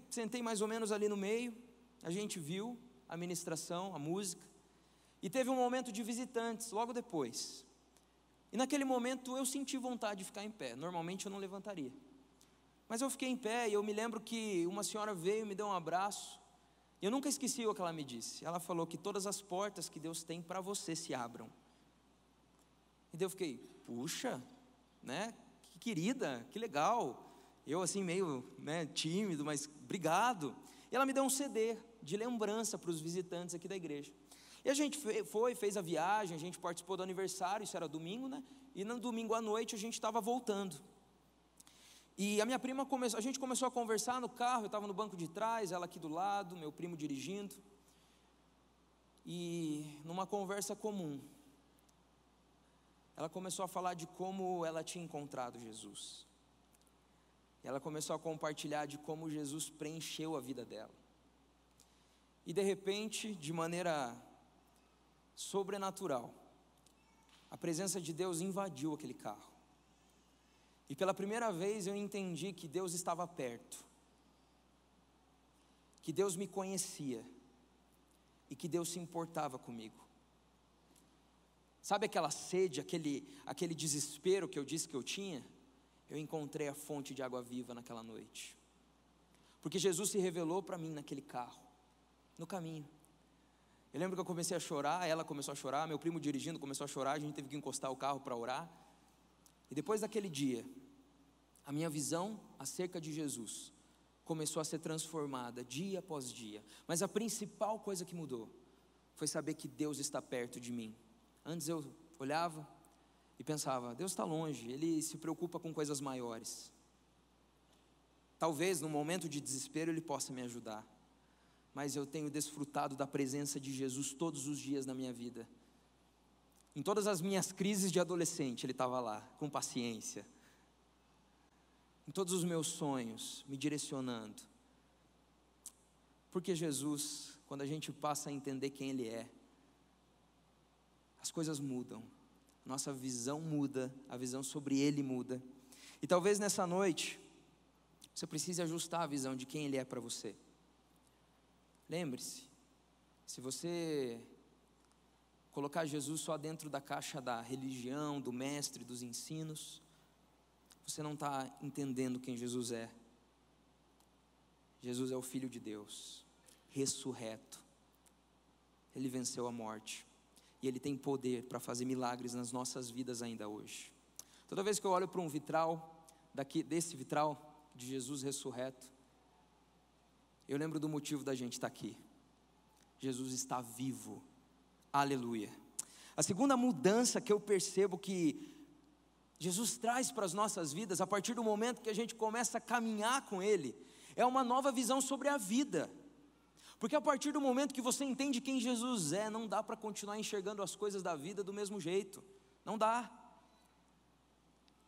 sentei mais ou menos ali no meio, a gente viu a ministração, a música, e teve um momento de visitantes, logo depois. E naquele momento eu senti vontade de ficar em pé, normalmente eu não levantaria. Mas eu fiquei em pé e eu me lembro que uma senhora veio e me deu um abraço. Eu nunca esqueci o que ela me disse. Ela falou que todas as portas que Deus tem para você se abram. E daí eu fiquei, puxa, né? Que querida, que legal. Eu assim meio tímido, mas obrigado. E ela me deu um CD de lembrança para os visitantes aqui da igreja. E a gente fez a viagem, a gente participou do aniversário, isso era domingo, né? E no domingo à noite a gente estava voltando. E a minha prima a gente começou a conversar no carro, eu estava no banco de trás, ela aqui do lado, meu primo dirigindo. E numa conversa comum, ela começou a falar de como ela tinha encontrado Jesus. E ela começou a compartilhar de como Jesus preencheu a vida dela. E de repente, de maneira sobrenatural, a presença de Deus invadiu aquele carro. E pela primeira vez eu entendi que Deus estava perto, que Deus me conhecia e que Deus se importava comigo. Sabe aquela sede, aquele desespero que eu disse que eu tinha? Eu encontrei a fonte de água viva naquela noite, porque Jesus se revelou para mim naquele carro, no caminho. Eu lembro que eu comecei a chorar, ela começou a chorar, meu primo dirigindo começou a chorar, a gente teve que encostar o carro para orar. E depois daquele dia, a minha visão acerca de Jesus começou a ser transformada dia após dia. Mas a principal coisa que mudou foi saber que Deus está perto de mim. Antes eu olhava e pensava, Deus está longe, Ele se preocupa com coisas maiores. Talvez no momento de desespero Ele possa me ajudar, mas eu tenho desfrutado da presença de Jesus todos os dias na minha vida. Em todas as minhas crises de adolescente, Ele estava lá, com paciência. Em todos os meus sonhos, me direcionando. Porque Jesus, quando a gente passa a entender quem Ele é, as coisas mudam. Nossa visão muda, a visão sobre Ele muda. E talvez nessa noite, você precise ajustar a visão de quem Ele é para você. Lembre-se, se você colocar Jesus só dentro da caixa da religião, do mestre, dos ensinos, você não está entendendo quem Jesus é. Jesus é o Filho de Deus, ressurreto. Ele venceu a morte e Ele tem poder para fazer milagres nas nossas vidas ainda hoje. Toda vez que eu olho para um vitral, desse vitral de Jesus ressurreto, eu lembro do motivo da gente estar aqui. Jesus está vivo. Aleluia. A segunda mudança que eu percebo que Jesus traz para as nossas vidas, a partir do momento que a gente começa a caminhar com Ele, é uma nova visão sobre a vida. Porque a partir do momento que você entende quem Jesus é, não dá para continuar enxergando as coisas da vida do mesmo jeito. Não dá.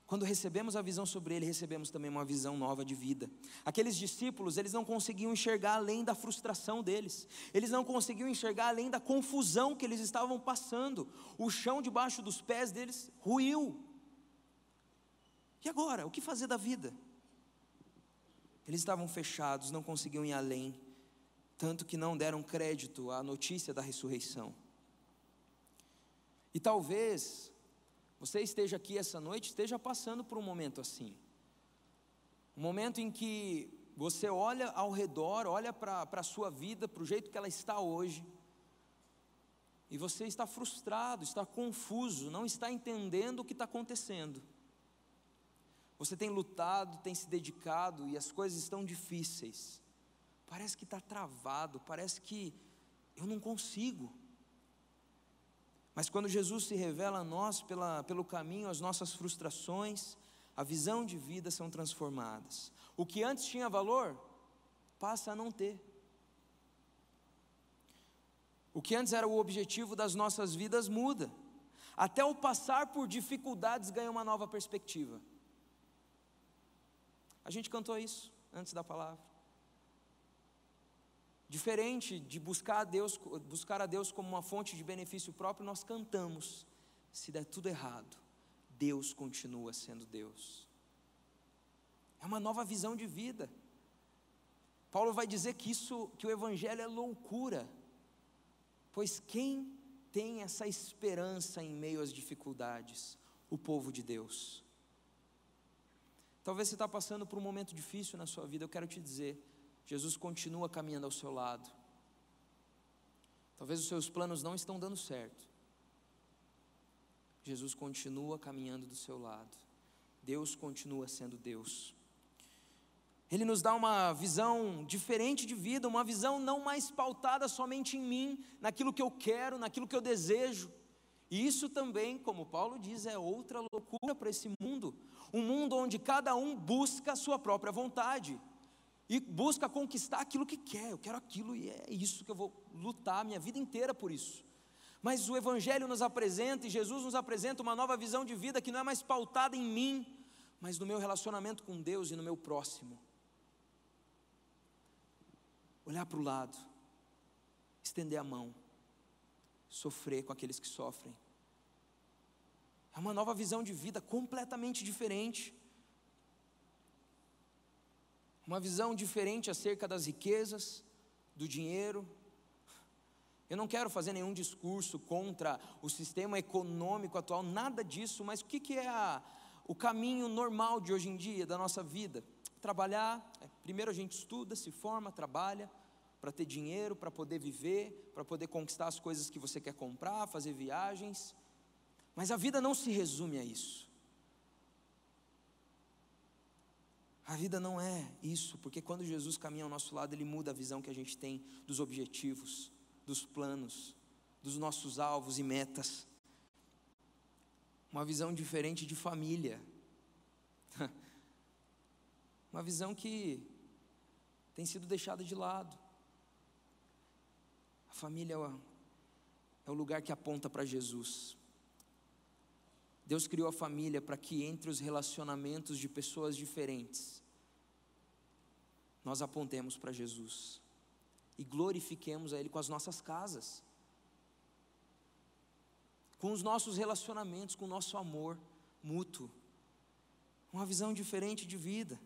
quando recebemos a visão sobre Ele, recebemos também uma visão nova de vida. Aqueles discípulos, eles não conseguiam enxergar além da frustração deles, eles não conseguiam enxergar além da confusão que eles estavam passando. O chão debaixo dos pés deles ruiu. E agora, o que fazer da vida? Eles estavam fechados, não conseguiam ir além, tanto que não deram crédito à notícia da ressurreição. E talvez você esteja aqui essa noite, esteja passando por um momento assim. Um momento em que você olha ao redor, olha para a sua vida, para o jeito que ela está hoje, e você está frustrado, está confuso, não está entendendo o que está acontecendo. Você tem lutado, tem se dedicado, e as coisas estão difíceis. Parece que está travado, parece que eu não consigo. Mas quando Jesus se revela a nós pelo caminho, as nossas frustrações, a visão de vida são transformadas. O que antes tinha valor, passa a não ter. O que antes era o objetivo das nossas vidas muda. Até o passar por dificuldades ganha uma nova perspectiva. A gente cantou isso antes da palavra. Diferente de buscar a Deus como uma fonte de benefício próprio, nós cantamos: se der tudo errado, Deus continua sendo Deus. É uma nova visão de vida. Paulo vai dizer que o Evangelho é loucura, pois quem tem essa esperança em meio às dificuldades? O povo de Deus. Talvez você está passando por um momento difícil na sua vida. Eu quero te dizer, Jesus continua caminhando ao seu lado. Talvez os seus planos não estão dando certo. Jesus continua caminhando do seu lado. Deus continua sendo Deus. Ele nos dá uma visão diferente de vida, uma visão não mais pautada somente em mim, naquilo que eu quero, naquilo que eu desejo. E isso também, como Paulo diz, é outra loucura para esse mundo. Um mundo onde cada um busca a sua própria vontade e busca conquistar aquilo que quer. Eu quero aquilo e é isso que eu vou lutar a minha vida inteira por isso. Mas o Evangelho nos apresenta, e Jesus nos apresenta uma nova visão de vida que não é mais pautada em mim, mas no meu relacionamento com Deus e no meu próximo. Olhar para o lado, estender a mão, sofrer com aqueles que sofrem. É uma nova visão de vida completamente diferente. Uma visão diferente acerca das riquezas, do dinheiro. Eu não quero fazer nenhum discurso contra o sistema econômico atual, nada disso, mas o que é o caminho normal de hoje em dia, da nossa vida? Trabalhar, primeiro a gente estuda, se forma, trabalha, para ter dinheiro, para poder viver, para poder conquistar as coisas que você quer comprar, fazer viagens. Mas a vida não se resume a isso. A vida não é isso, porque quando Jesus caminha ao nosso lado, Ele muda a visão que a gente tem dos objetivos, dos planos, dos nossos alvos e metas. Uma visão diferente de família. Uma visão que tem sido deixada de lado. A família é o lugar que aponta para Jesus. Deus criou a família para que entre os relacionamentos de pessoas diferentes, nós apontemos para Jesus e glorifiquemos a Ele com as nossas casas, com os nossos relacionamentos, com o nosso amor mútuo. Uma visão diferente de vida.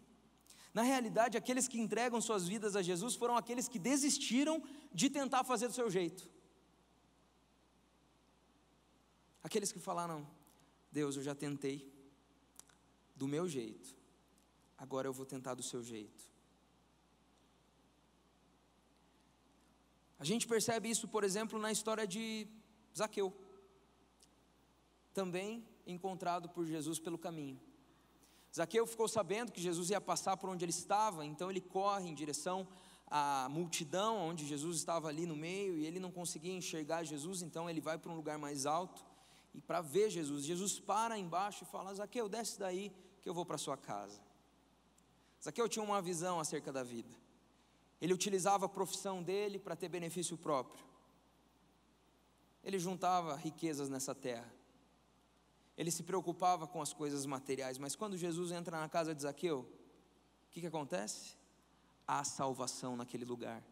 Na realidade, aqueles que entregam suas vidas a Jesus foram aqueles que desistiram de tentar fazer do seu jeito. Aqueles que falaram: Deus, eu já tentei do meu jeito, agora eu vou tentar do seu jeito. A gente percebe isso, por exemplo, na história de Zaqueu, também encontrado por Jesus pelo caminho. Zaqueu ficou sabendo que Jesus ia passar por onde ele estava, então ele corre em direção à multidão, onde Jesus estava ali no meio, e ele não conseguia enxergar Jesus, então ele vai para um lugar mais alto, e para ver Jesus, Jesus para embaixo e fala: Zaqueu, desce daí que eu vou para a sua casa. Zaqueu tinha uma visão acerca da vida. Ele utilizava a profissão dele para ter benefício próprio. Ele juntava riquezas nessa terra. ele se preocupava com as coisas materiais, mas quando Jesus entra na casa de Zaqueu, o que acontece? Há salvação naquele lugar.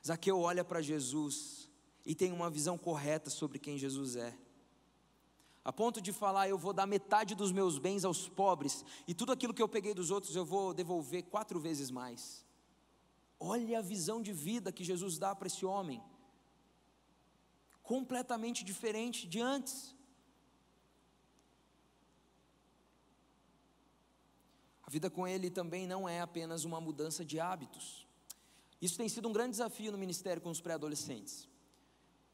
Zaqueu olha para Jesus e tem uma visão correta sobre quem Jesus é, a ponto de falar: eu vou dar metade dos meus bens aos pobres, e tudo aquilo que eu peguei dos outros eu vou devolver 4 vezes mais. Olha a visão de vida que Jesus dá para esse homem, completamente diferente de antes. A vida com ele também não é apenas uma mudança de hábitos. Isso tem sido um grande desafio no ministério com os pré-adolescentes.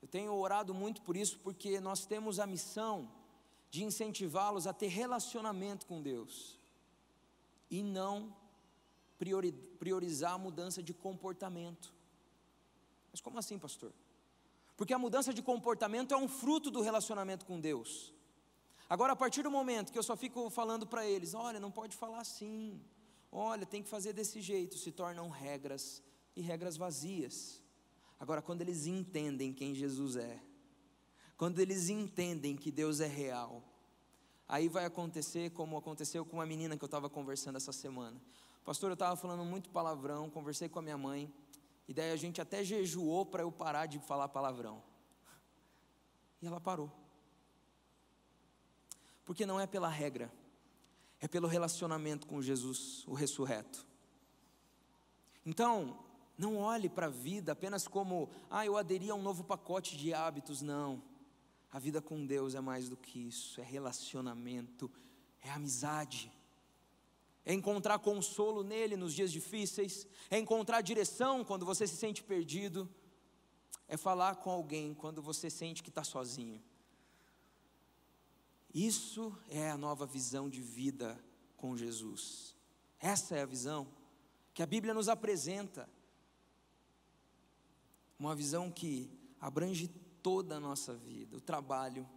Eu tenho orado muito por isso, porque nós temos a missão de incentivá-los a ter relacionamento com Deus e não priorizar a mudança de comportamento. Mas como assim, pastor? Porque a mudança de comportamento é um fruto do relacionamento com Deus. Agora, a partir do momento que eu só fico falando para eles: olha, não pode falar assim, olha, tem que fazer desse jeito, se tornam regras, e regras vazias. Agora, quando eles entendem quem Jesus é, quando eles entendem que Deus é real, aí vai acontecer como aconteceu com uma menina que eu estava conversando essa semana. Pastor, eu estava falando muito palavrão, conversei com a minha mãe, e daí a gente até jejuou para eu parar de falar palavrão. E ela parou. Porque não é pela regra, é pelo relacionamento com Jesus, o ressurreto. Então, não olhe para a vida apenas como: eu aderi a um novo pacote de hábitos. Não, a vida com Deus é mais do que isso, é relacionamento, é amizade, é encontrar consolo nele nos dias difíceis, é encontrar direção quando você se sente perdido, é falar com alguém quando você sente que está sozinho. Isso é a nova visão de vida com Jesus. Essa é a visão que a Bíblia nos apresenta. Uma visão que abrange toda a nossa vida: o trabalho,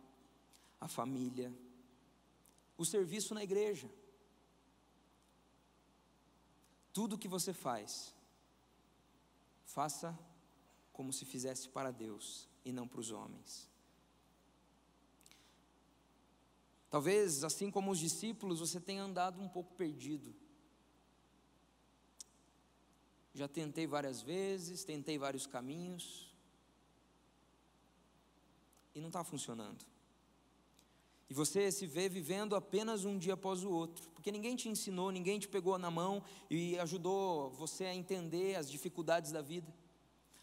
a família, o serviço na igreja. Tudo que você faz, faça como se fizesse para Deus e não para os homens. Talvez, assim como os discípulos, você tenha andado um pouco perdido. Já tentei várias vezes, tentei vários caminhos, e não está funcionando. E você se vê vivendo apenas um dia após o outro, porque ninguém te ensinou, ninguém te pegou na mão e ajudou você a entender as dificuldades da vida.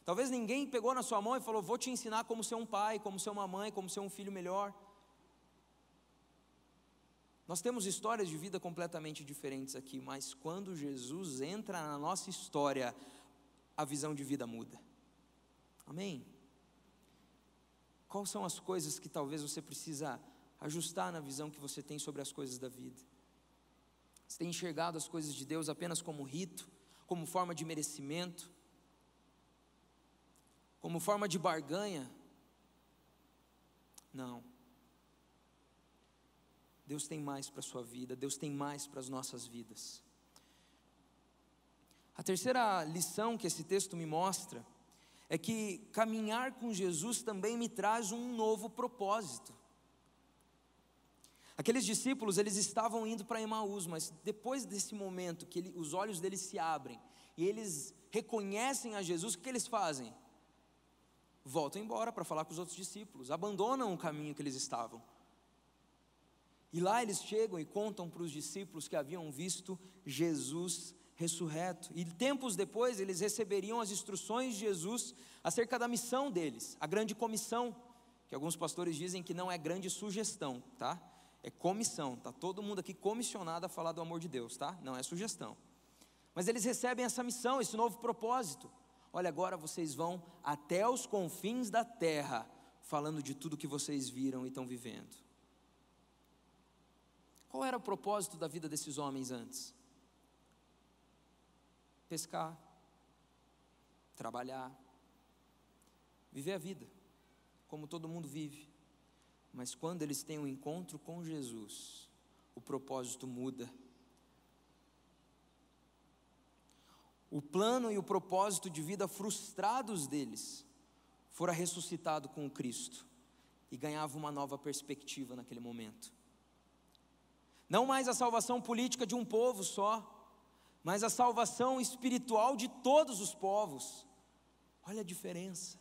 Talvez ninguém pegou na sua mão e falou: vou te ensinar como ser um pai, como ser uma mãe, como ser um filho melhor. Nós temos histórias de vida completamente diferentes aqui, mas quando Jesus entra na nossa história, a visão de vida muda. Amém? Quais são as coisas que talvez você precisa ajustar na visão que você tem sobre as coisas da vida? Você tem enxergado as coisas de Deus apenas como rito, como forma de merecimento, como forma de barganha? Não. Deus tem mais para a sua vida, Deus tem mais para as nossas vidas. A terceira lição que esse texto me mostra é que caminhar com Jesus também me traz um novo propósito. Aqueles discípulos, eles estavam indo para Emaús, mas depois desse momento que os olhos deles se abrem e eles reconhecem a Jesus, o que eles fazem? Voltam embora para falar com os outros discípulos, abandonam o caminho que eles estavam. E lá eles chegam e contam para os discípulos que haviam visto Jesus ressurreto. E tempos depois eles receberiam as instruções de Jesus acerca da missão deles, a grande comissão, que alguns pastores dizem que não é grande sugestão, tá? É comissão, tá todo mundo aqui comissionado a falar do amor de Deus, tá? Não é sugestão. Mas eles recebem essa missão, esse novo propósito. Olha, agora vocês vão até os confins da terra, falando de tudo que vocês viram e estão vivendo. Qual era o propósito da vida desses homens antes? Pescar, trabalhar, viver a vida, como todo mundo vive. Mas quando eles têm um encontro com Jesus, o propósito muda. O plano e o propósito de vida frustrados deles fora ressuscitado com o Cristo. e ganhava uma nova perspectiva naquele momento. Não mais a salvação política de um povo só, mas a salvação espiritual de todos os povos. Olha a diferença.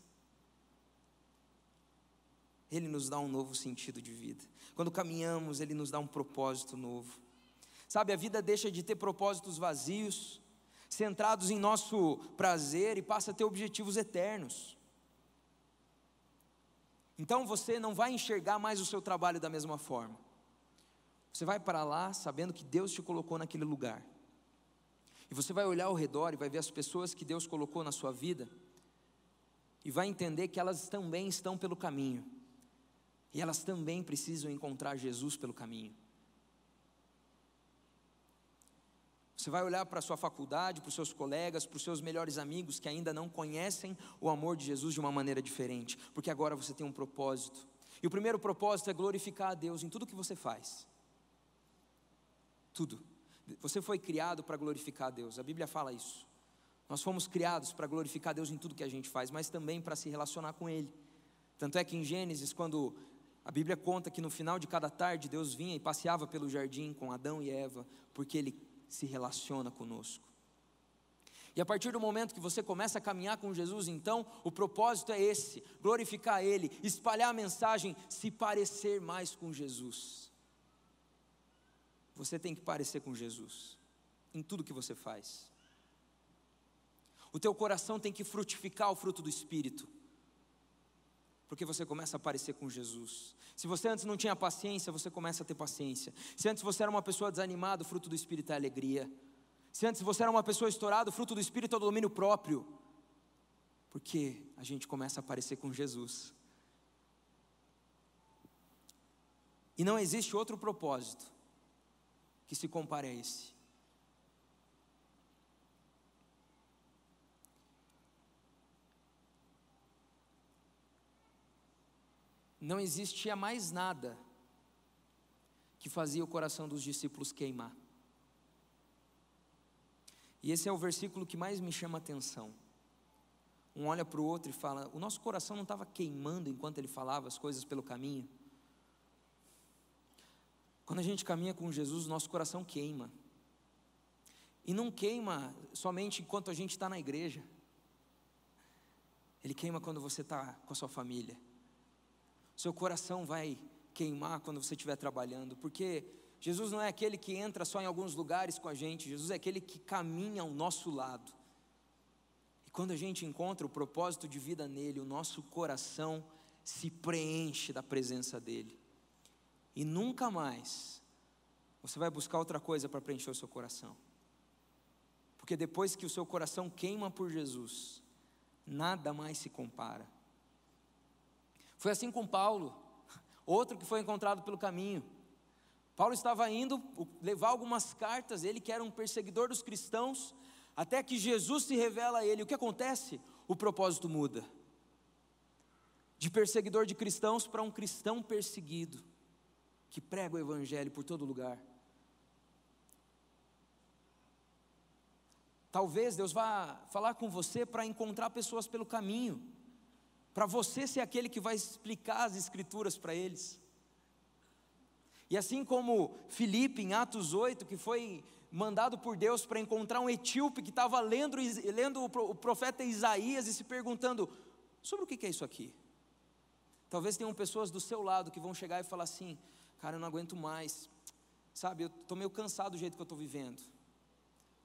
Ele nos dá um novo sentido de vida. Quando caminhamos, Ele nos dá um propósito novo. Sabe, a vida deixa de ter propósitos vazios, centrados em nosso prazer, e passa a ter objetivos eternos. Então você não vai enxergar mais o seu trabalho da mesma forma. Você vai para lá sabendo que Deus te colocou naquele lugar. E você vai olhar ao redor e vai ver as pessoas que Deus colocou na sua vida, e vai entender que elas também estão pelo caminho. E elas também precisam encontrar Jesus pelo caminho. Você vai olhar para a sua faculdade, para os seus colegas, para os seus melhores amigos que ainda não conhecem o amor de Jesus de uma maneira diferente, porque agora você tem um propósito. E o primeiro propósito é glorificar a Deus em tudo que você faz. Tudo. Você foi criado para glorificar a Deus, a Bíblia fala isso. Nós fomos criados para glorificar a Deus em tudo que a gente faz, mas também para se relacionar com Ele. Tanto é que em Gênesis, quando a Bíblia conta que no final de cada tarde Deus vinha e passeava pelo jardim com Adão e Eva, porque Ele se relaciona conosco. E a partir do momento que você começa a caminhar com Jesus, então o propósito é esse: glorificar Ele, espalhar a mensagem, se parecer mais com Jesus. Você tem que parecer com Jesus em tudo que você faz. O teu coração tem que frutificar o fruto do Espírito, porque você começa a parecer com Jesus. Se você antes não tinha paciência, você começa a ter paciência. Se antes você era uma pessoa desanimada, o fruto do Espírito é alegria. Se antes você era uma pessoa estourada, o fruto do Espírito é o domínio próprio. Porque a gente começa a parecer com Jesus. E não existe outro propósito que se compare a esse. Não existia mais nada que fazia o coração dos discípulos queimar. E esse é o versículo que mais me chama a atenção. Um olha para o outro e fala: o nosso coração não estava queimando enquanto ele falava as coisas pelo caminho? Quando a gente caminha com Jesus, nosso coração queima. E não queima somente enquanto a gente está na igreja. Ele queima quando você está com a sua família. Seu coração vai queimar quando você estiver trabalhando, porque Jesus não é aquele que entra só em alguns lugares com a gente. Jesus é aquele que caminha ao nosso lado. E quando a gente encontra o propósito de vida nele, o nosso coração se preenche da presença dele. E nunca mais você vai buscar outra coisa para preencher o seu coração. Porque depois que o seu coração queima por Jesus, nada mais se compara. Foi assim com Paulo, outro que foi encontrado pelo caminho. Paulo estava indo levar algumas cartas, ele que era um perseguidor dos cristãos, até que Jesus se revela a ele. O que acontece? O propósito muda. De perseguidor de cristãos para um cristão perseguido, que prega o evangelho por todo lugar. Talvez Deus vá falar com você para encontrar pessoas pelo caminho, para você ser aquele que vai explicar as escrituras para eles. E assim como Filipe em Atos 8, que foi mandado por Deus para encontrar um etíope que estava lendo o profeta Isaías e se perguntando: sobre o que é isso aqui? Talvez tenham pessoas do seu lado que vão chegar e falar assim: cara, eu não aguento mais, sabe, eu estou meio cansado do jeito que eu estou vivendo,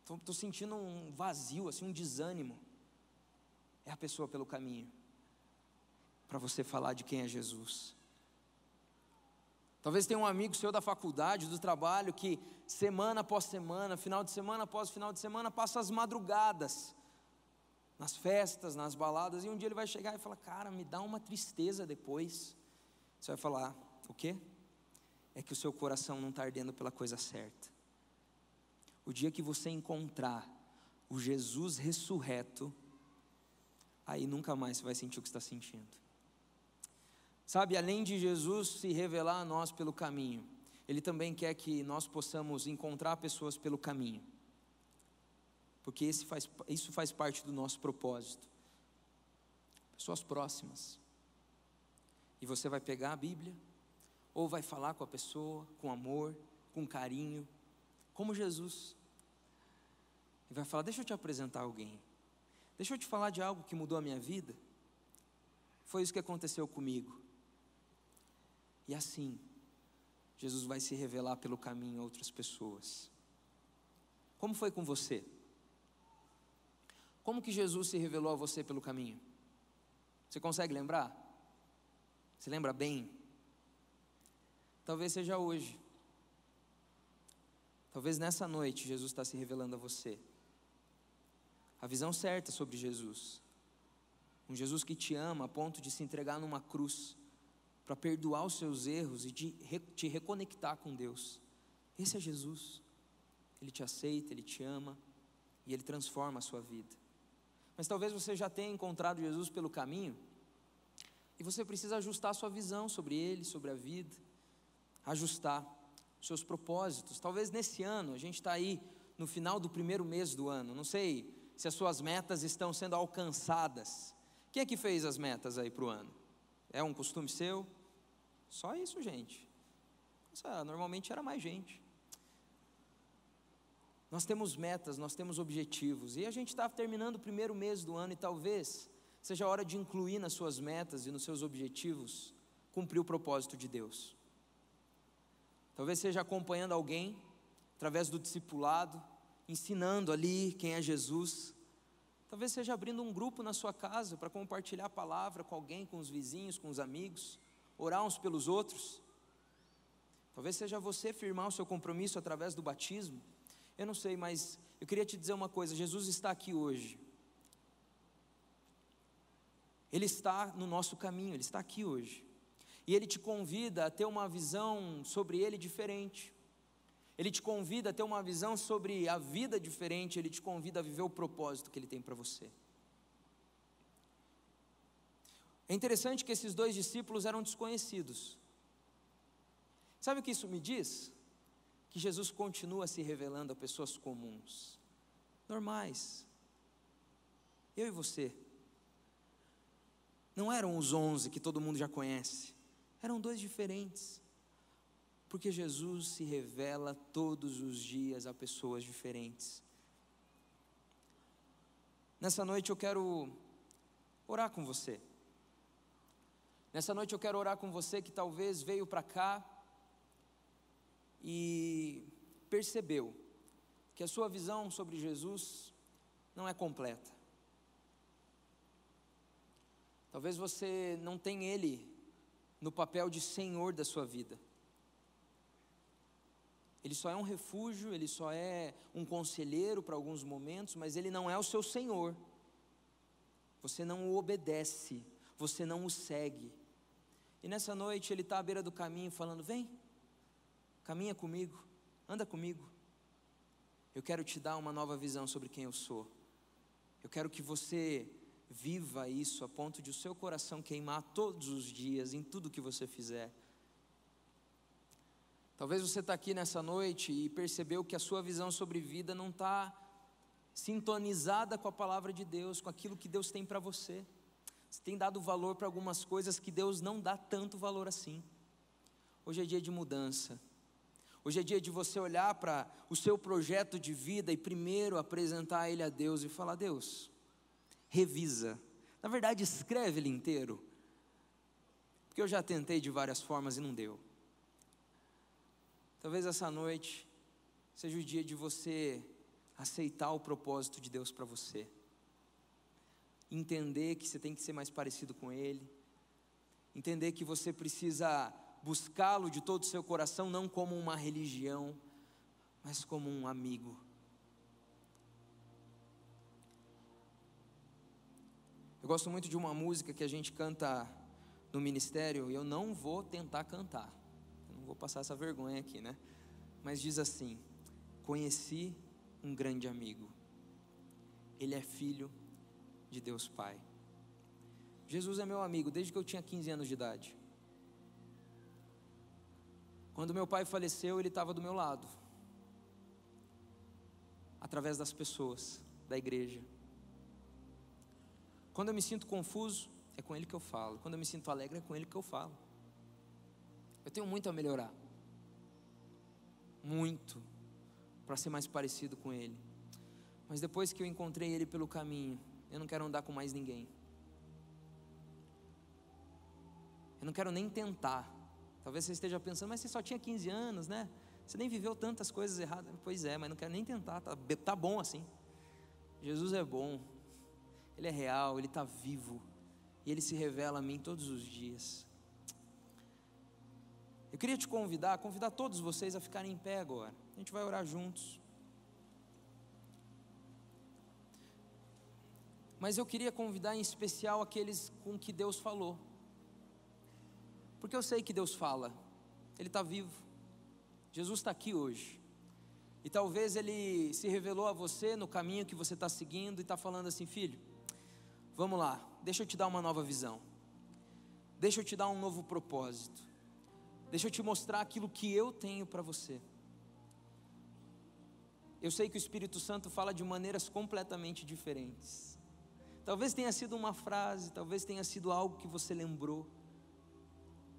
estou sentindo um vazio, assim, um desânimo. É a pessoa pelo caminho, para você falar de quem é Jesus. Talvez tenha um amigo seu da faculdade, do trabalho, que semana após semana, final de semana após final de semana, passa as madrugadas, nas festas, nas baladas, e um dia ele vai chegar e falar: cara, me dá uma tristeza depois. Você vai falar: o quê? É que o seu coração não está ardendo pela coisa certa. O dia que você encontrar o Jesus ressurreto, aí nunca mais você vai sentir o que está sentindo. Sabe, além de Jesus se revelar a nós pelo caminho, Ele também quer que nós possamos encontrar pessoas pelo caminho, porque isso faz parte do nosso propósito. Pessoas próximas. E você vai pegar a Bíblia, ou vai falar com a pessoa, com amor, com carinho, como Jesus. E vai falar: deixa eu te apresentar alguém. Deixa eu te falar de algo que mudou a minha vida. Foi isso que aconteceu comigo. E assim, Jesus vai se revelar pelo caminho a outras pessoas. Como foi com você? Como que Jesus se revelou a você pelo caminho? Você consegue lembrar? Você lembra bem? Talvez seja hoje. Talvez nessa noite Jesus está se revelando a você. A visão certa sobre Jesus. Um Jesus que te ama a ponto de se entregar numa cruz para perdoar os seus erros e de te reconectar com Deus. Esse é Jesus. Ele te aceita, Ele te ama e Ele transforma a sua vida. Mas talvez você já tenha encontrado Jesus pelo caminho e você precisa ajustar a sua visão sobre Ele, sobre a vida, ajustar os seus propósitos. Talvez nesse ano, a gente está aí no final do primeiro mês do ano, não sei se as suas metas estão sendo alcançadas. Quem é que fez as metas aí para o ano? É um costume seu? Só isso, gente. Normalmente era mais gente. Nós temos metas, nós temos objetivos, e a gente está terminando o primeiro mês do ano, e talvez seja a hora de incluir nas suas metas e nos seus objetivos, cumprir o propósito de Deus. Talvez seja acompanhando alguém, através do discipulado, ensinando ali quem é Jesus. Talvez seja abrindo um grupo na sua casa, para compartilhar a palavra com alguém, com os vizinhos, com os amigos, orar uns pelos outros. Talvez seja você firmar o seu compromisso através do batismo. Eu não sei, mas eu queria te dizer uma coisa: Jesus está aqui hoje. Ele está no nosso caminho, Ele está aqui hoje. E Ele te convida a ter uma visão sobre Ele diferente. Ele te convida a ter uma visão sobre a vida diferente. Ele te convida a viver o propósito que Ele tem para você. É interessante que esses dois discípulos eram desconhecidos. Sabe o que isso me diz? Que Jesus continua se revelando a pessoas comuns, normais. Eu e você. Não eram os 11 que todo mundo já conhece. Eram dois diferentes. Porque Jesus se revela todos os dias a pessoas diferentes. Nessa noite eu quero orar com você. Nessa noite eu quero orar com você que talvez veio para cá e percebeu que a sua visão sobre Jesus não é completa. Talvez você não tenha Ele no papel de Senhor da sua vida. Ele só é um refúgio, Ele só é um conselheiro para alguns momentos, mas Ele não é o seu Senhor. Você não o obedece, você não o segue. E nessa noite Ele está à beira do caminho falando: vem, caminha comigo, anda comigo. Eu quero te dar uma nova visão sobre quem eu sou. Eu quero que você viva isso a ponto de o seu coração queimar todos os dias em tudo que você fizer. Talvez você está aqui nessa noite e percebeu que a sua visão sobre vida não está sintonizada com a palavra de Deus, com aquilo que Deus tem para você. Você tem dado valor para algumas coisas que Deus não dá tanto valor assim. Hoje é dia de mudança. Hoje é dia de você olhar para o seu projeto de vida e primeiro apresentar ele a Deus e falar: Deus, revisa. Na verdade, escreve ele inteiro. Porque eu já tentei de várias formas e não deu. Talvez essa noite seja o dia de você aceitar o propósito de Deus para você. Entender que você tem que ser mais parecido com Ele. Entender que você precisa buscá-lo de todo o seu coração, não como uma religião, mas como um amigo. Eu gosto muito de uma música que a gente canta no ministério, e eu não vou tentar cantar. Vou passar essa vergonha aqui, né? Mas diz assim: conheci um grande amigo. Ele é filho de Deus Pai. Jesus é meu amigo desde que eu tinha 15 anos de idade. Quando meu pai faleceu, ele estava do meu lado, através das pessoas da igreja. Quando eu me sinto confuso, é com Ele que eu falo. Quando eu me sinto alegre, é com Ele que eu falo. Eu tenho muito a melhorar, muito, para ser mais parecido com Ele. Mas depois que eu encontrei Ele pelo caminho, eu não quero andar com mais ninguém. Eu não quero nem tentar. Talvez você esteja pensando, mas você só tinha 15 anos, né? Você nem viveu tantas coisas erradas. Pois é, mas não quero nem tentar, tá bom assim. Jesus é bom, Ele é real, Ele está vivo, e Ele se revela a mim todos os dias. Eu queria te convidar todos vocês a ficarem em pé agora. A gente vai orar juntos. Mas eu queria convidar em especial aqueles com que Deus falou. Porque eu sei que Deus fala, Ele está vivo, Jesus está aqui hoje. E talvez Ele se revelou a você no caminho que você está seguindo e está falando assim: filho, vamos lá, deixa eu te dar uma nova visão, deixa eu te dar um novo propósito, deixa eu te mostrar aquilo que eu tenho para você. Eu sei que o Espírito Santo fala de maneiras completamente diferentes. Talvez tenha sido uma frase, talvez tenha sido algo que você lembrou.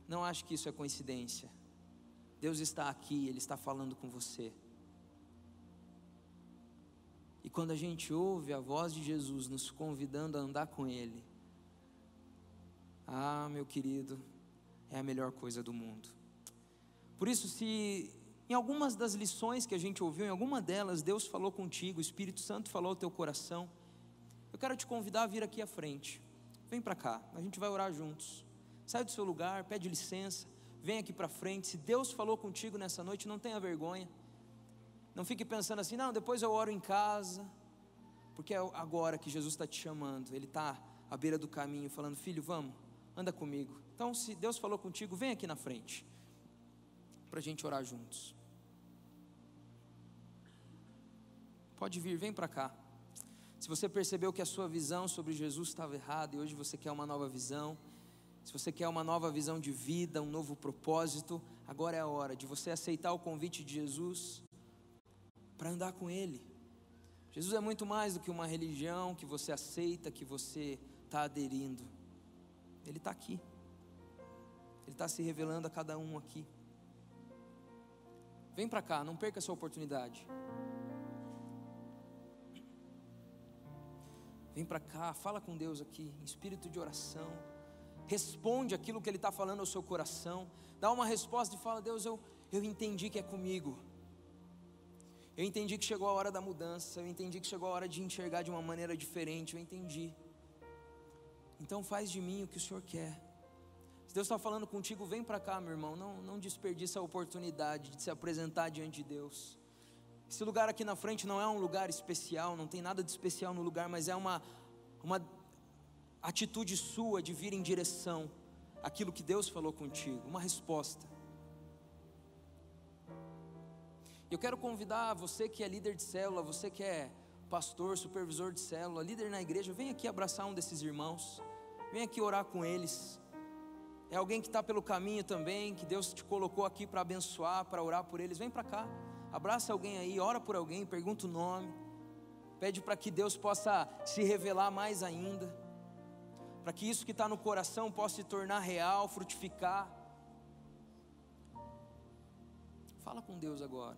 Não acho que isso é coincidência. Deus está aqui, Ele está falando com você. E quando a gente ouve a voz de Jesus nos convidando a andar com Ele, meu querido, é a melhor coisa do mundo. Por isso, se em algumas das lições que a gente ouviu, em alguma delas Deus falou contigo, o Espírito Santo falou ao teu coração, eu quero te convidar a vir aqui à frente. Vem para cá, a gente vai orar juntos. Sai do seu lugar, pede licença, vem aqui para frente. Se Deus falou contigo nessa noite, não tenha vergonha. Não fique pensando assim, não, depois eu oro em casa. Porque é agora que Jesus está te chamando. Ele está à beira do caminho, falando: filho, vamos, anda comigo. Então, se Deus falou contigo, vem aqui na frente, para a gente orar juntos. Pode vir, vem para cá. Se você percebeu que a sua visão sobre Jesus estava errada e hoje você quer uma nova visão, se você quer uma nova visão de vida, um novo propósito, agora é a hora de você aceitar o convite de Jesus para andar com Ele. Jesus é muito mais do que uma religião que você aceita, que você está aderindo. Ele está aqui, Ele está se revelando a cada um aqui. Vem para cá, não perca essa oportunidade. Vem para cá, fala com Deus aqui, em espírito de oração. Responde aquilo que Ele está falando ao seu coração. Dá uma resposta e fala: Deus, eu entendi que é comigo. Eu entendi que chegou a hora da mudança. Eu entendi que chegou a hora de enxergar de uma maneira diferente. Eu entendi. Então faz de mim o que o Senhor quer. Se Deus está falando contigo, vem para cá, meu irmão. Não desperdiça a oportunidade de se apresentar diante de Deus. Esse lugar aqui na frente não é um lugar especial, não tem nada de especial no lugar, mas é uma atitude sua de vir em direção àquilo que Deus falou contigo, uma resposta. Eu quero convidar você que é líder de célula, você que é pastor, supervisor de célula, líder na igreja, vem aqui abraçar um desses irmãos, vem aqui orar com eles. É alguém que está pelo caminho também, que Deus te colocou aqui para abençoar, para orar por eles. Vem para cá, abraça alguém aí, ora por alguém, pergunta o nome, pede para que Deus possa se revelar mais ainda, para que isso que está no coração possa se tornar real, frutificar. Fala com Deus agora.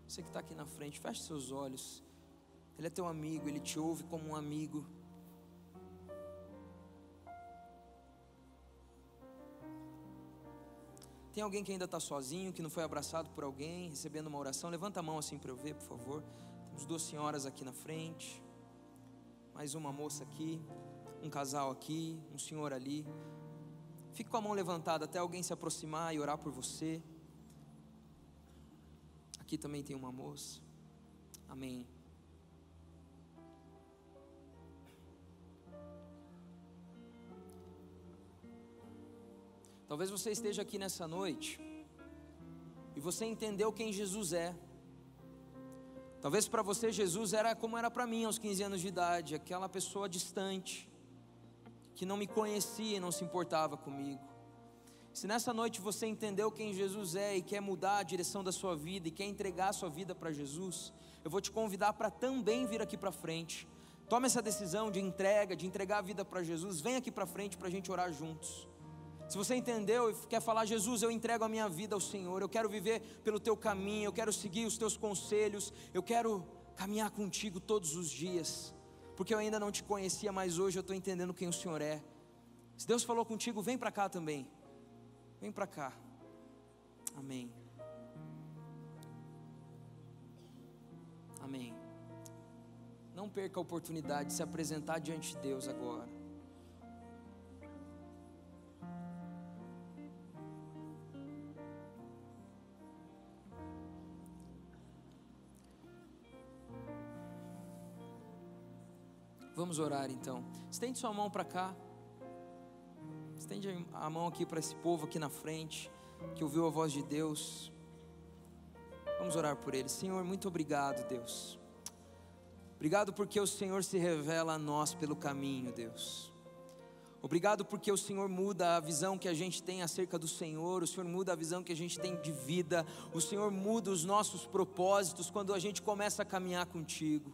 Você que está aqui na frente, feche seus olhos. Ele é teu amigo, Ele te ouve como um amigo. Tem alguém que ainda está sozinho, que não foi abraçado por alguém, recebendo uma oração? Levanta a mão assim para eu ver, por favor. Temos 2 senhoras aqui na frente, mais uma moça aqui, um casal aqui, um senhor ali. Fique com a mão levantada até alguém se aproximar e orar por você. Aqui também tem uma moça. Amém. Talvez você esteja aqui nessa noite e você entendeu quem Jesus é. Talvez para você Jesus era como era para mim aos 15 anos de idade, aquela pessoa distante, que não me conhecia e não se importava comigo. Se nessa noite você entendeu quem Jesus é e quer mudar a direção da sua vida e quer entregar a sua vida para Jesus, eu vou te convidar para também vir aqui para frente. tome essa decisão de entrega, de entregar a vida para Jesus, vem aqui para frente para a gente orar juntos. Se você entendeu e quer falar: Jesus, eu entrego a minha vida ao Senhor, eu quero viver pelo teu caminho, eu quero seguir os teus conselhos, eu quero caminhar contigo todos os dias, porque eu ainda não te conhecia, mas hoje eu estou entendendo quem o Senhor é. Se Deus falou contigo, vem para cá também, vem para cá. Amém. Amém. Não perca a oportunidade de se apresentar diante de Deus agora. Vamos orar então. Estende sua mão para cá. Estende a mão aqui para esse povo aqui na frente, que ouviu a voz de Deus. Vamos orar por eles. Senhor, muito obrigado, Deus. Obrigado porque o Senhor se revela a nós pelo caminho, Deus. Obrigado porque o Senhor muda a visão que a gente tem acerca do Senhor. O Senhor muda a visão que a gente tem de vida. O Senhor muda os nossos propósitos quando a gente começa a caminhar contigo.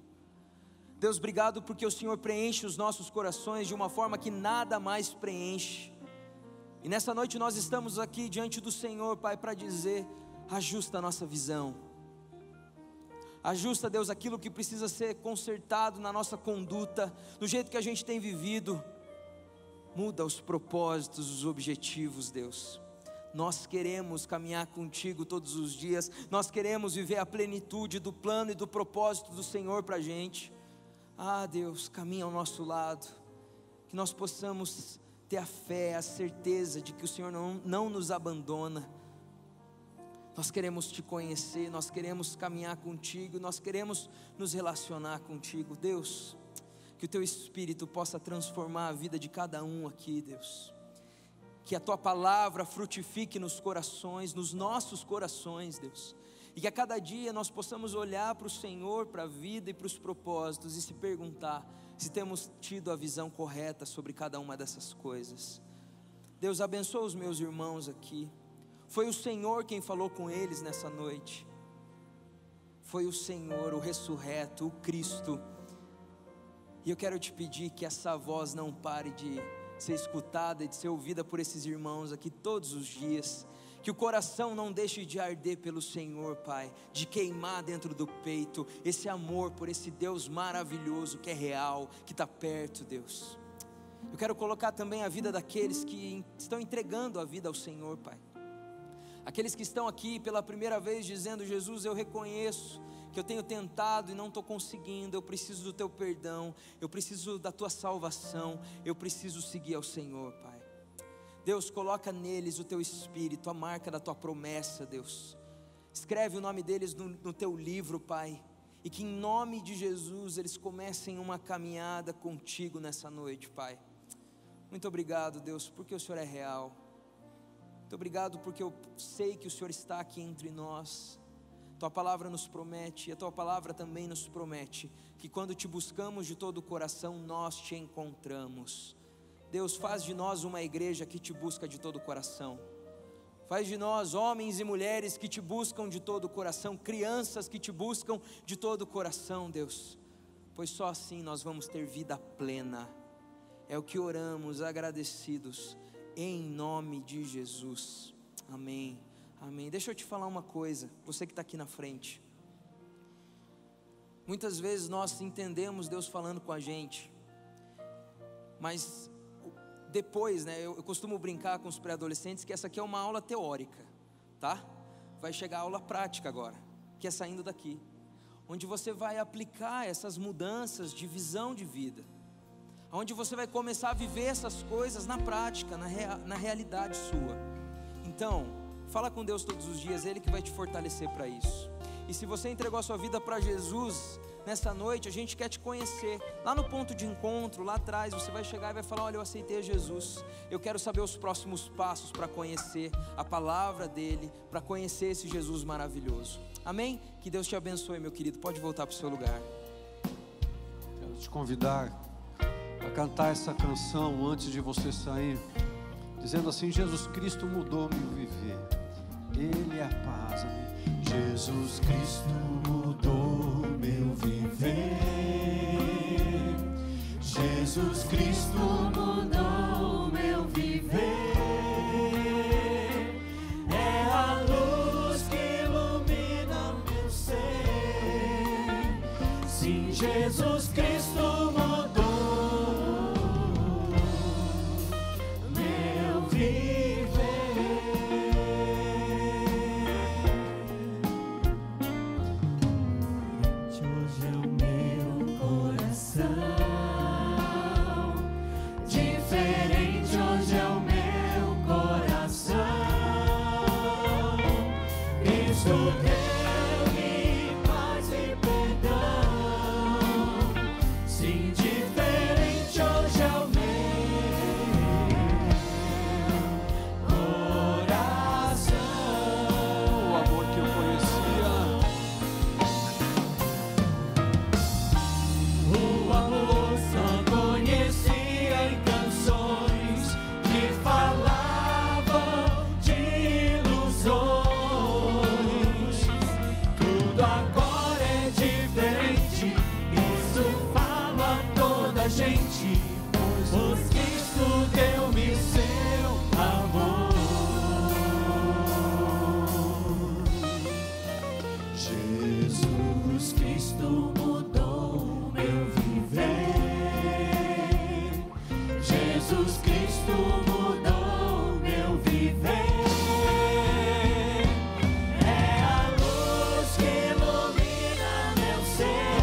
Deus, obrigado porque o Senhor preenche os nossos corações de uma forma que nada mais preenche. E nessa noite nós estamos aqui diante do Senhor, Pai, para dizer: ajusta a nossa visão. Ajusta, Deus, aquilo que precisa ser consertado na nossa conduta, no jeito que a gente tem vivido. Muda os propósitos, os objetivos, Deus. Nós queremos caminhar contigo todos os dias. Nós queremos viver a plenitude do plano e do propósito do Senhor para a gente. Ah, Deus, caminha ao nosso lado, que nós possamos ter a fé, a certeza de que o Senhor não nos abandona. Nós queremos te conhecer, nós queremos caminhar contigo, nós queremos nos relacionar contigo. Deus, que o teu Espírito possa transformar a vida de cada um aqui, Deus. Que a tua palavra frutifique nos corações, nos nossos corações, Deus. E que a cada dia nós possamos olhar para o Senhor, para a vida e para os propósitos, e se perguntar se temos tido a visão correta sobre cada uma dessas coisas. Deus, abençoa os meus irmãos aqui. Foi o Senhor quem falou com eles nessa noite. Foi o Senhor, o ressurreto, o Cristo. E eu quero te pedir que essa voz não pare de ser escutada e de ser ouvida por esses irmãos aqui todos os dias. Que o coração não deixe de arder pelo Senhor, Pai, de queimar dentro do peito esse amor por esse Deus maravilhoso que é real, que está perto, Deus. Eu quero colocar também a vida daqueles que estão entregando a vida ao Senhor, Pai. Aqueles que estão aqui pela primeira vez dizendo: Jesus, eu reconheço que eu tenho tentado e não estou conseguindo, eu preciso do teu perdão, eu preciso da tua salvação, eu preciso seguir ao Senhor, Pai. Deus, coloca neles o teu Espírito, a marca da tua promessa, Deus. Escreve o nome deles no teu livro, Pai. E que em nome de Jesus eles comecem uma caminhada contigo nessa noite, Pai. Muito obrigado, Deus, porque o Senhor é real. Muito obrigado porque eu sei que o Senhor está aqui entre nós. Tua palavra nos promete, e a tua palavra também nos promete, que quando te buscamos de todo o coração, nós te encontramos. Deus, faz de nós uma igreja que te busca de todo o coração. Faz de nós homens e mulheres que te buscam de todo o coração, crianças que te buscam de todo o coração, Deus. Pois só assim nós vamos ter vida plena. É o que oramos, agradecidos, em nome de Jesus. Amém, amém. Deixa eu te falar uma coisa, você que está aqui na frente. Muitas vezes nós entendemos Deus falando com a gente, mas depois, eu costumo brincar com os pré-adolescentes que essa aqui é uma aula teórica, tá? Vai chegar a aula prática agora, que é saindo daqui, onde você vai aplicar essas mudanças de visão de vida, onde você vai começar a viver essas coisas na prática, na realidade sua. Então, fala com Deus todos os dias, Ele que vai te fortalecer para isso. E se você entregou a sua vida para Jesus, nessa noite a gente quer te conhecer. Lá no ponto de encontro, lá atrás, você vai chegar e vai falar: olha, eu aceitei Jesus, eu quero saber os próximos passos para conhecer a palavra dEle, para conhecer esse Jesus maravilhoso. Amém? Que Deus te abençoe, meu querido, pode voltar para o seu lugar. Quero te convidar a cantar essa canção antes de você sair, dizendo assim: Jesus Cristo mudou meu viver, Ele é a paz, amém. Jesus Cristo mudou meu viver, Jesus Cristo mudou meu viver. É a luz que ilumina meu ser. Sim, Jesus Cristo mudou meu viver. Hoje é o meu coração. Diferente hoje é o meu coração. Cristo deu-me paz e perdão. Sim, diferente hoje é o meu coração. O amor que eu conhecia, O amor só conhecia em canções que falavam de ilusões. Tudo agora é diferente, isso fala toda a gente. Pois Cristo deu-me seu amor. Jesus Cristo mudou meu viver. Jesus Cristo mudou meu viver. É a luz que ilumina meu ser.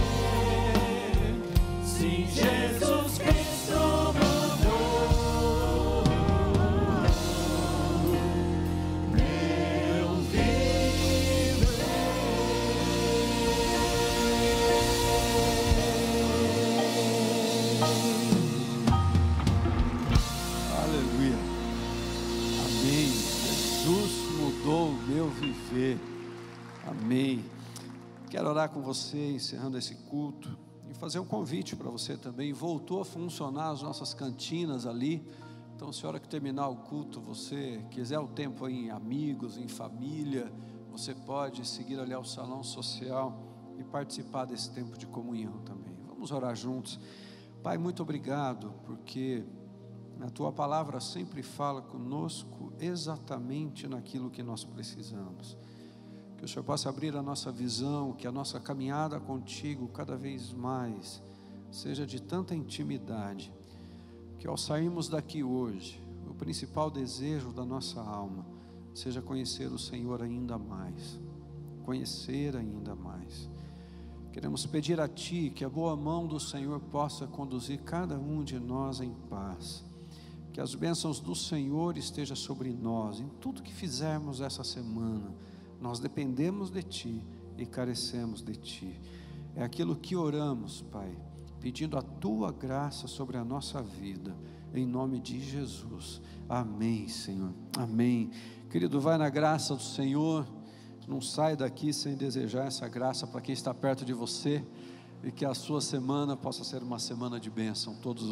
Sim, Jesus Cristo mudou meu viver. aleluia, amém. Jesus mudou o meu viver, amém. Quero orar com você, encerrando esse culto, e fazer um convite para você também. Voltou a funcionar as nossas cantinas ali. Então, se a hora que terminar o culto, você quiser o tempo em amigos, em família, você pode seguir ali ao salão social e participar desse tempo de comunhão também. Vamos orar juntos. Pai, muito obrigado, porque a Tua palavra sempre fala conosco exatamente naquilo que nós precisamos. Que o Senhor possa abrir a nossa visão, que a nossa caminhada contigo cada vez mais seja de tanta intimidade, que ao sairmos daqui hoje, o principal desejo da nossa alma seja conhecer o Senhor ainda mais, conhecer ainda mais. Queremos pedir a Ti que a boa mão do Senhor possa conduzir cada um de nós em paz, que as bênçãos do Senhor estejam sobre nós, em tudo que fizermos essa semana. Nós dependemos de Ti e carecemos de Ti. É aquilo que oramos, Pai, pedindo a Tua graça sobre a nossa vida, em nome de Jesus. Amém, Senhor, amém. Querido, vai na graça do Senhor. Não sai daqui sem desejar essa graça para quem está perto de você, e que a sua semana possa ser uma semana de bênção todos os dias.